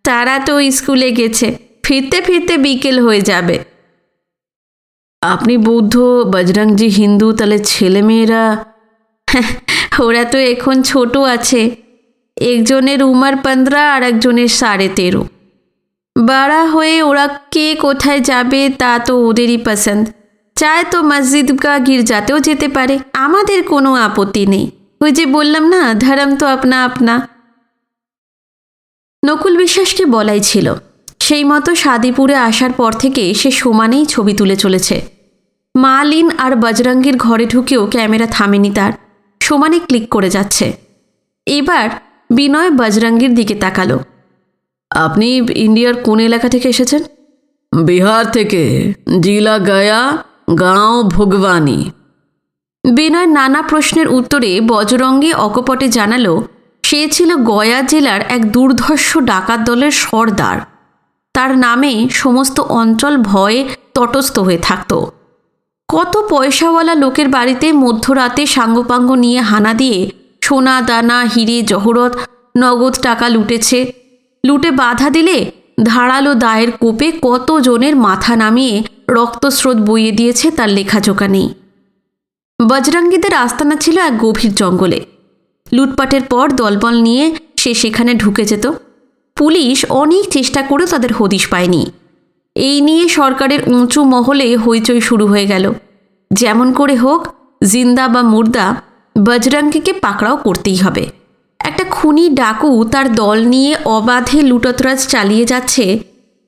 তারা তো স্কুলে গেছে, ফিরতে ফিরতে বিকেল হয়ে যাবে। আপনি বৌদ্ধ, বজরংজি হিন্দু, তাহলে ছেলে মেয়েরা? ওরা তো এখন ছোট আছে, একজনের উমর 15 আর একজনের 13.5। বড়া হয়ে ওরা কে কোথায় যাবে তা তো ওদেরই পছন্দ। চায় তো মসজিদ বা গির্জাতেও যেতে পারে, আমাদের কোনো আপত্তি নেই। ওই যে বললাম না, ধর্ম তো আপনা আপনা। নকুল বিশ্বাসকে বলাই ছিল, সেই মতো শাদিপুরে আসার পর থেকে সে সমানেই ছবি তুলে চলেছে। মালিন আর বজরঙ্গীর ঘরে ঢুকেও ক্যামেরা থামেনি তার, সমানে ক্লিক করে যাচ্ছে। এবার বিনয় বজরঙ্গীর দিকে তাকালো। আপনি ইন্ডিয়ার কোন এলাকা থেকে এসেছেন? বিহার থেকে, জিলা গয়া, গাঁও ভগবানী। বিনয় নানা প্রশ্নের উত্তরে বজরঙ্গী অকপটে জানালো সে ছিল গয়া জেলার এক দুর্ধর্ষ ডাকাত দলের সর্দার। তার নামে সমস্ত অঞ্চল ভয়ে তটস্থ হয়ে থাকত। কত পয়সাওয়ালা লোকের বাড়িতে মধ্যরাতে সাঙ্গপাঙ্গ নিয়ে হানা দিয়ে সোনা দানা হিরে জহরত নগদ টাকা লুটেছে। লুটে বাধা দিলে ধারালো দায়ের কোপে কত জনের মাথা নামিয়ে রক্তস্রোত বইয়ে দিয়েছে তার লেখাজোকা নেই। বজরঙ্গীদের আস্তানা ছিল এক গভীর জঙ্গলে। লুটপাটের পর দলবল নিয়ে সে সেখানে ঢুকে যেত। পুলিশ অনেক চেষ্টা করে তাদের হদিশ পায়নি। এই নিয়ে সরকারের উঁচু মহলে হইচই শুরু হয়ে গেল। যেমন করে হোক, জিন্দা বা মুর্দা, বজরঙ্গীকে পাকড়াও করতেই হবে। একটা খুনি ডাকু তার দল নিয়ে অবাধে লুটতরাজ চালিয়ে যাচ্ছে,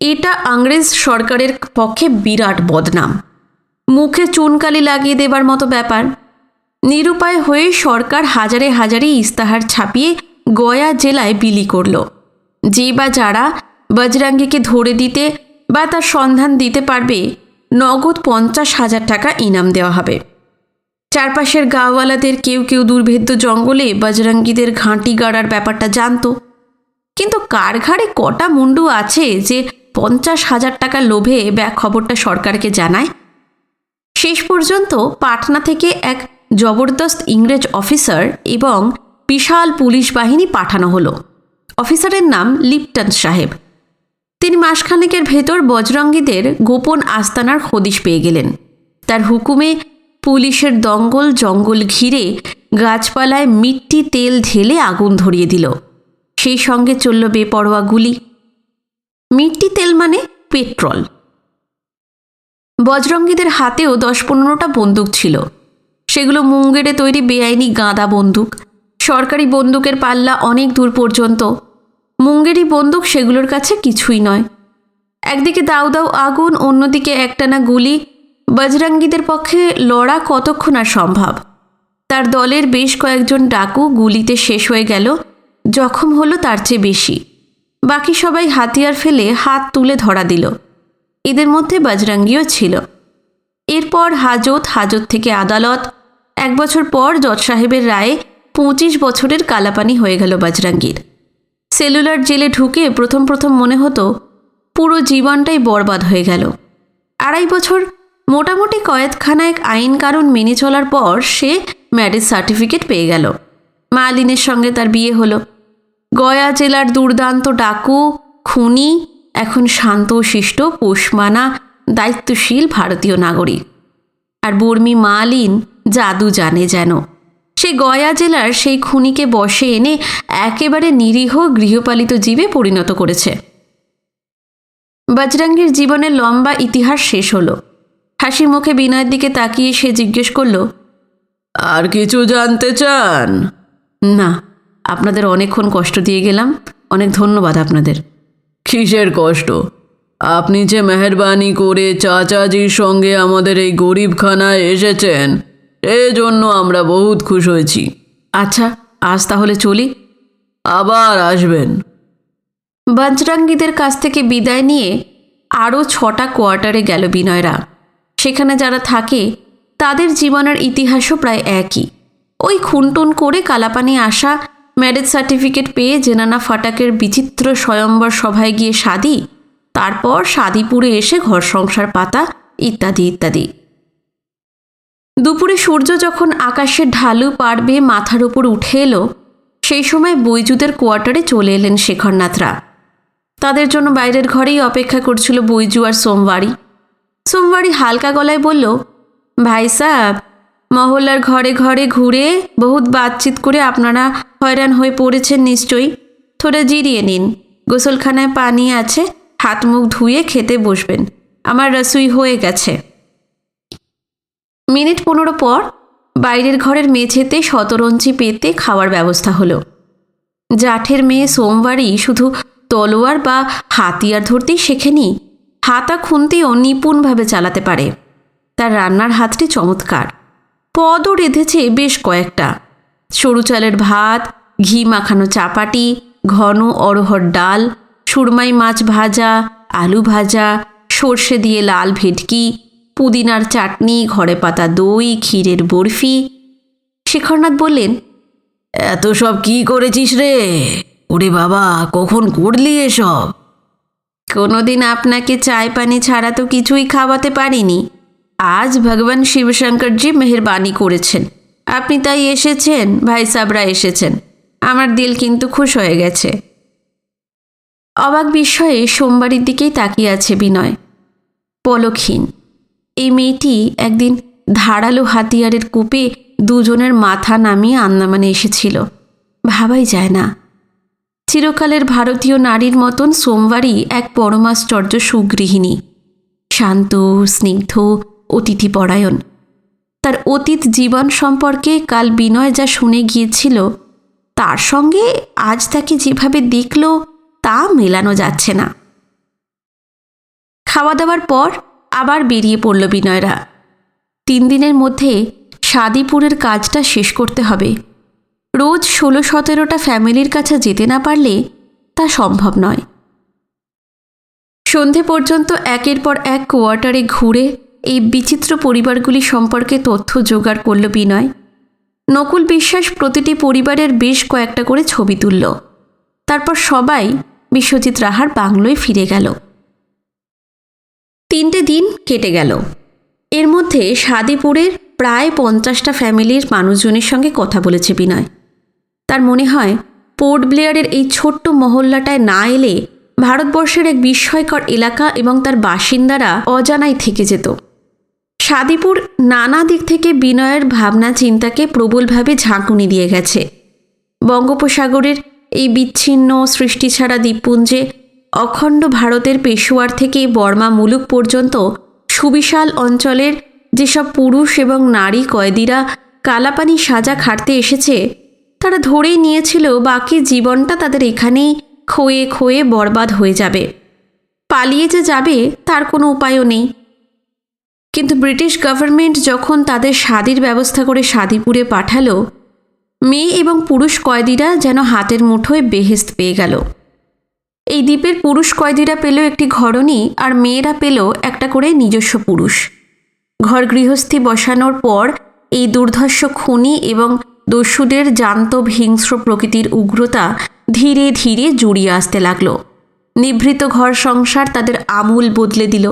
এটা ইংরেজ সরকারের পক্ষে বিরাট বদনাম, মুখে চুনকালি লাগিয়ে দেবার মতো ব্যাপার। নিরুপায় হয়ে সরকার হাজারে হাজারে ইস্তাহার ছাপিয়ে গয়া জেলায় বিলি করল। যে বা যারা বজরঙ্গীকে ধরে দিতে বা তার সন্ধান দিতে পারবে, নগদ 50,000 টাকা ইনাম দেওয়া হবে। চারপাশের গাঁওয়ালাদের কেউ কেউ দুর্ভেদ্য জঙ্গলে বজরঙ্গীদের ঘাঁটি গাড়ার ব্যাপারটা জানত, কিন্তু কার ঘাড়ে কটা মুন্ডু আছে যে 50,000 টাকা লোভে খবরটা সরকারকে জানায়। শেষ পর্যন্ত পাটনা থেকে এক জবরদস্ত ইংরেজ অফিসার এবং বিশাল পুলিশ বাহিনী পাঠানো হলো। অফিসারের নাম লিপটন সাহেব। তিনি মাসখানেকের ভেতর বজরঙ্গীদের গোপন আস্তানার হদিশ পেয়ে গেলেন। তার হুকুমে পুলিশের দঙ্গল জঙ্গল ঘিরে গাছপালায় মিট্টি তেল ঢেলে আগুন ধরিয়ে দিল। সেই সঙ্গে চলল বেপরোয়া গুলি। মিট্টি তেল মানে পেট্রোল। বজরঙ্গীদের হাতেও 10-15টা বন্দুক ছিল। সেগুলো মুঙ্গেরে তৈরি বেআইনি গাঁদা বন্দুক। সরকারি বন্দুকের পাল্লা অনেক দূর পর্যন্ত। মুঙ্গেরি বন্দুক সেগুলোর কাছে কিছুই নয়। একদিকে দাউ দাউ আগুন, অন্যদিকে একটানা গুলি। বজরঙ্গীদের পক্ষে লড়া কতক্ষণ আর সম্ভব? তার দলের বেশ কয়েকজন ডাকু গুলিতে শেষ হয়ে গেল, জখম হলো তার চেয়ে বেশি। বাকি সবাই হাতিয়ার ফেলে হাত তুলে ধরা দিল। এদের মধ্যে বজরঙ্গীও ছিল। এরপর হাজত, হাজত থেকে আদালত। 1 বছর পর জজ সাহেবের রায়ে 25 বছরের কালাপানি হয়ে গেল বজরঙ্গীর। সেলুলার জেলে ঢুকে প্রথম মনে হতো পুরো জীবনটাই বরবাদ হয়ে গেল। 2.5 বছর মোটামুটি কয়েদখানায় আইন কানুন মেনে চলার পর সে ম্যারেজ সার্টিফিকেট পেয়ে গেল। মালিনের সঙ্গে তার বিয়ে হলো। গয়া জেলার দুর্দান্ত ডাকু, খুনি এখন শান্ত শিষ্ট পোষমানা দায়িত্বশীল ভারতীয় নাগরিক। আর বর্মী মালিন জাদু জানে যেন। সে গয়া জেলার সেই খুনিকে বশে এনে একেবারে নিরীহ গৃহপালিত জীবে পরিণত করেছে। বজরঙ্গীর জীবনের লম্বা ইতিহাস শেষ হলো। হাসি মুখে বিনয়ের দিকে তাকিয়ে সে জিজ্ঞেস করল, আর কিছু জানতে চান? না, আপনাদের অনেকক্ষণ কষ্ট দিয়ে গেলাম। অনেক ধন্যবাদ আপনাদের। কিসের কষ্ট? আপনি যে মেহেরবানি করে চাচাজির সঙ্গে আমাদের এই গরিবখানায় এসেছেন, এজন্য আমরা বহুত খুশ হয়েছি। আচ্ছা, আজ তাহলে চলি। আবার আসবেন। বজরঙ্গীদের কাছ থেকে বিদায় নিয়ে আরও 6টা কোয়ার্টারে গেল বিনয়রা। সেখানে যারা থাকে তাদের জীবনের ইতিহাসও প্রায় একই। ওই খুনটুন করে কালাপানি আসা, ম্যারেজ সার্টিফিকেট পেয়ে জেনানা ফাটাকের বিচিত্র স্বয়ম্বর সভায় গিয়ে শাদি, তারপর শাদিপুরে এসে ঘর সংসার পাতা, ইত্যাদি ইত্যাদি। দুপুরে সূর্য যখন আকাশের ঢালু পার বেয়ে মাথার উপর উঠে এলো, সেই সময় বৈজুদের কোয়ার্টারে চলে এলেন শেখরনাথরা। তাদের জন্য বাইরের ঘরেই অপেক্ষা করছিল বৈজু আর সোমবাড়ি। সোমবাড়ি হালকা গলায় বলল, ভাই সাহেব, মহল্লার ঘরে ঘরে ঘুরে বহুত বাতচিত করে আপনারা হয়রান হয়ে পড়েছেন নিশ্চয়ই। থোড়া জিরিয়ে নিন, গোসলখানায় পানি আছে, হাত মুখ ধুয়ে খেতে বসবেন। আমার রসুই হয়ে গেছে। মিনিট 15 পর বাইরের ঘরের মেঝেতে শতরঞ্চি পেতে খাওয়ার ব্যবস্থা হলো। জাঠের মেয়ে সোমবারই শুধু তলোয়ার বা হাতিয়ার ধরতেই শেখেনি, হাতা খুন্তিও নিপুণভাবে চালাতে পারে। তার রান্নার হাতটি চমৎকার। পদও রেঁধেছে বেশ কয়েকটা। সরু চালের ভাত, ঘি মাখানো চাপাটি, ঘন অরহর ডাল, সুরমাই মাছ ভাজা, আলু ভাজা, সর্ষে দিয়ে লাল ভেটকি, পুদিনার চাটনি, ঘরে পাতা দই, ক্ষীরের বরফি। শেখরনাথ বললেন, এত সব কি করেছিস রে? ওরে বাবা, কখন করলি এসব? কোনোদিন আপনাকে চায় পানি ছাড়া তো কিছুই খাওয়াতে পারিনি। আজ ভগবান শিবশঙ্করজি মেহেরবানি করেছেন, আপনি তাই এসেছেন, ভাই সাবরা এসেছেন। আমার দিল কিন্তু খুশ হয়ে গেছে। অবাক বিস্ময়ে সোমবারের দিকেই তাকিয়ে আছে বিনয়, পলকহীন। এই মেয়েটি একদিন ধারালো হাতিয়ারের কূপে দুজনের মাথা নামিয়ে আন্দামানে এসেছিল। ভাবাই যায় না। চিরকালের ভারতীয় নারীর মতন সোমবারই এক পরমাশ্চর্য সুগৃহিণী, শান্ত, স্নিগ্ধ, অতিথিপরায়ণ। তার অতীত জীবন সম্পর্কে কাল বিনয় যা শুনে গিয়েছিল, তার সঙ্গে আজ তাকে যেভাবে দেখল তা মেলানো যাচ্ছে না। খাওয়া দাওয়ার পর আবার বেরিয়ে পড়ল বিনয়রা। 3 দিনের মধ্যে শাদিপুরের কাজটা শেষ করতে হবে। রোজ 16-17টা ফ্যামিলির কাছে যেতে না পারলে তা সম্ভব নয়। সন্ধে পর্যন্ত একের পর এক কোয়ার্টারে ঘুরে এই বিচিত্র পরিবারগুলি সম্পর্কে তথ্য জোগাড় করল বিনয়। নকুল বিশ্বাস প্রতিটি পরিবারের বেশ কয়েকটা করে ছবি তুলল। তারপর সবাই বিশ্বজিৎ রাহার বাংলোয় ফিরে গেল। 3টে দিন কেটে গেল। এর মধ্যে শাদিপুরের প্রায় 50টা ফ্যামিলির মানুষজনের সঙ্গে কথা বলেছে বিনয়। তার মনে হয় পোর্ট ব্লেয়ারের এই ছোট্ট মহল্লাটায় না এলে ভারতবর্ষের এক বিস্ময়কর এলাকা এবং তার বাসিন্দারা অজানাই থেকে যেত। সাদিপুর নানা দিক থেকে বিনয়ের ভাবনা চিন্তাকে প্রবলভাবে ঝাঁকুনি দিয়ে গেছে। বঙ্গোপসাগরের এই বিচ্ছিন্ন সৃষ্টিছাড়া দ্বীপপুঞ্জে অখণ্ড ভারতের পেশোয়ার থেকে বর্মা মুলুক পর্যন্ত সুবিশাল অঞ্চলের যেসব পুরুষ এবং নারী কয়েদিরা কালাপানি সাজা খাটতে এসেছে, তারা ধরেই নিয়েছিল বাকি জীবনটা তাদের এখানেই ক্ষয়ে ক্ষয়ে বরবাদ হয়ে যাবে। পালিয়ে যে যাবে তার কোনো উপায়ও নেই। কিন্তু ব্রিটিশ গভর্নমেন্ট যখন তাদের শাদির ব্যবস্থা করে সাদিপুরে পাঠালো, মেয়ে এবং পুরুষ কয়েদিরা যেন হাতের মুঠোয় বেহেশত পেয়ে গেল। এই দ্বীপের পুরুষ কয়েদিরা পেল একটি ঘরণী, আর মেয়েরা পেল একটা করে নিজস্ব পুরুষ। ঘর গৃহস্থী বসানোর পর এই দুর্ধর্ষ খুনি এবং দস্যুদের জান্তব হিংস্র প্রকৃতির উগ্রতা ধীরে ধীরে জুড়িয়ে আসতে লাগলো। নিভৃত ঘর সংসার তাদের আমূল বদলে দিল।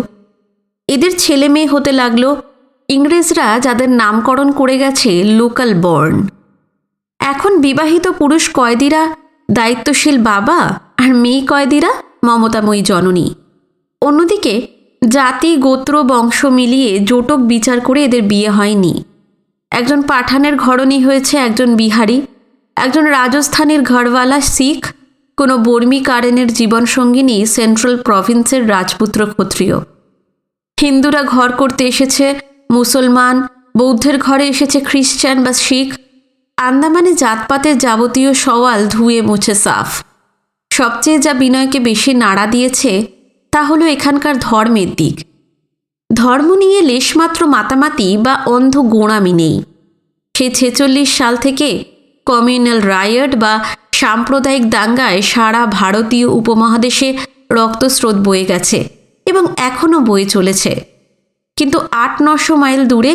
এদের ছেলে মেয়ে হতে লাগলো ইংরেজরা যাদের নামকরণ করে গেছে লোকাল বর্ন। এখন বিবাহিত পুরুষ কয়েদিরা দায়িত্বশীল বাবা, আর মেয়ে কয়েদিরা মমতাময়ী জননী। অন্যদিকে জাতি গোত্র বংশ মিলিয়ে জোটক বিচার করে এদের বিয়ে হয়নি। একজন পাঠানের ঘরণী হয়েছে একজন বিহারি, একজন রাজস্থানের ঘরওয়ালা শিখ, কোনো বর্মী কারেনের জীবনসঙ্গিনী সেন্ট্রাল প্রভিন্সের রাজপুত্র ক্ষত্রিয়। হিন্দুরা ঘর করতে এসেছে মুসলমান, বৌদ্ধের ঘরে এসেছে খ্রিস্টান বা শিখ। আন্দামানে জাতপাতের যাবতীয় সওয়াল ধুয়ে মুছে সাফ। সবচেয়ে যা বিনয়কে বেশি নাড়া দিয়েছে তা হলো এখানকার ধর্মের দিক। ধর্ম নিয়ে লেশমাত্র মাতামাতি বা অন্ধ গোঁড়ামি নেই। সে 46 সাল থেকে কমিউনাল রায়ট বা সাম্প্রদায়িক দাঙ্গায় সারা ভারতীয় উপমহাদেশে রক্তস্রোত বয়ে গেছে এবং এখনও বয়ে চলেছে। কিন্তু 800-900 মাইল দূরে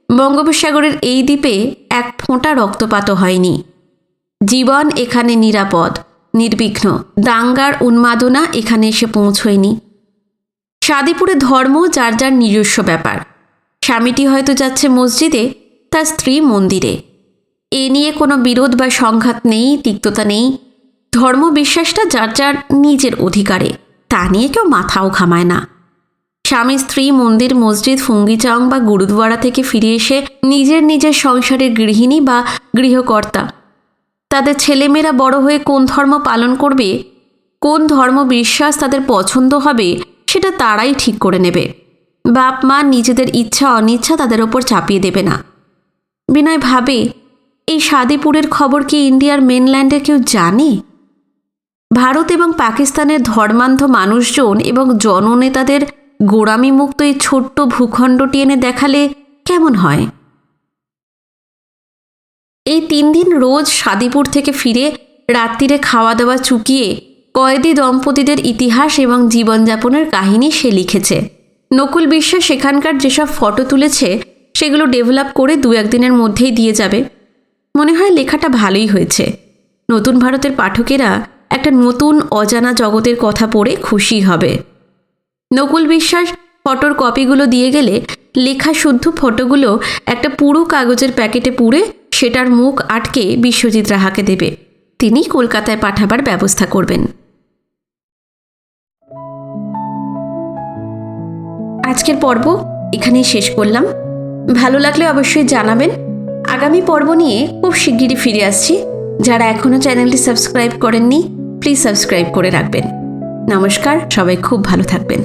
বঙ্গোপসাগরের এই দ্বীপে এক ফোঁটা রক্তপাতও হয়নি। জীবন এখানে নিরাপদ, নির্বিঘ্ন। দাঙ্গার উন্মাদনা এখানে এসে পৌঁছয়নি। সাদিপুরে ধর্ম যার যার নিজস্ব ব্যাপার। স্বামীটি হয়তো যাচ্ছে মসজিদে, তার স্ত্রী মন্দিরে। এ নিয়ে কোনো বিরোধ বা সংঘাত নেই, তিক্ততা নেই। ধর্ম বিশ্বাসটা যার যার নিজের অধিকারে, তা নিয়ে কেউ মাথাও ঘামায় না। স্বামী স্ত্রী মন্দির মসজিদ ফুঙ্গিচাং বা গুরুদুয়ারা থেকে ফিরে এসে নিজের নিজের সংসারের গৃহিণী বা গৃহকর্তা। তাদের ছেলেমেয়েরা বড় হয়ে কোন ধর্ম পালন করবে, কোন ধর্ম বিশ্বাস তাদের পছন্দ হবে, সেটা তারাই ঠিক করে নেবে। বাপ মা নিজেদের ইচ্ছা অনিচ্ছা তাদের ওপর চাপিয়ে দেবে না। বিনয় ভাবে, এই সাদিপুরের খবর কি ইন্ডিয়ার মেনল্যান্ডে কেউ জানে? ভারত এবং পাকিস্তানের ধর্মান্ধ মানুষজন এবং জননেতাদের গোড়ামিমুক্ত এই ছোট্ট ভূখণ্ডটি এনে দেখালে কেমন হয়? এই 3 দিন রোজ সাদিপুর থেকে ফিরে রাত্রিরে খাওয়া দাওয়া চুকিয়ে কয়েদি দম্পতিদের ইতিহাস এবং জীবনযাপনের কাহিনী সে লিখেছে। নকুল বিশ্বাস সেখানকার যেসব ফটো তুলেছে সেগুলো ডেভেলপ করে 2-1 দিনের মধ্যেই দিয়ে যাবে। মনে হয় লেখাটা ভালোই হয়েছে। নতুন ভারতের পাঠকেরা একটা নতুন অজানা জগতের কথা পড়ে খুশি হবে। নকুল বিশ্বাস ফটোর কপিগুলো দিয়ে গেলে লেখা শুদ্ধ ফটোগুলো একটা পুরো কাগজের প্যাকেটে পুরে সেটার মুখ আটকে বিশ্বজিৎ রাহাকে দেবে। তিনি কলকাতায় পাঠাবার ব্যবস্থা করবেন। আজকের পর্ব এখানেই শেষ করলাম। ভালো লাগলে অবশ্যই জানাবেন। আগামী পর্ব নিয়ে খুব শিগগিরই ফিরে আসছি। যারা এখনও চ্যানেলটি সাবস্ক্রাইব করেননি, প্লিজ সাবস্ক্রাইব করে রাখবেন। নমস্কার, সবাই খুব ভালো থাকবেন।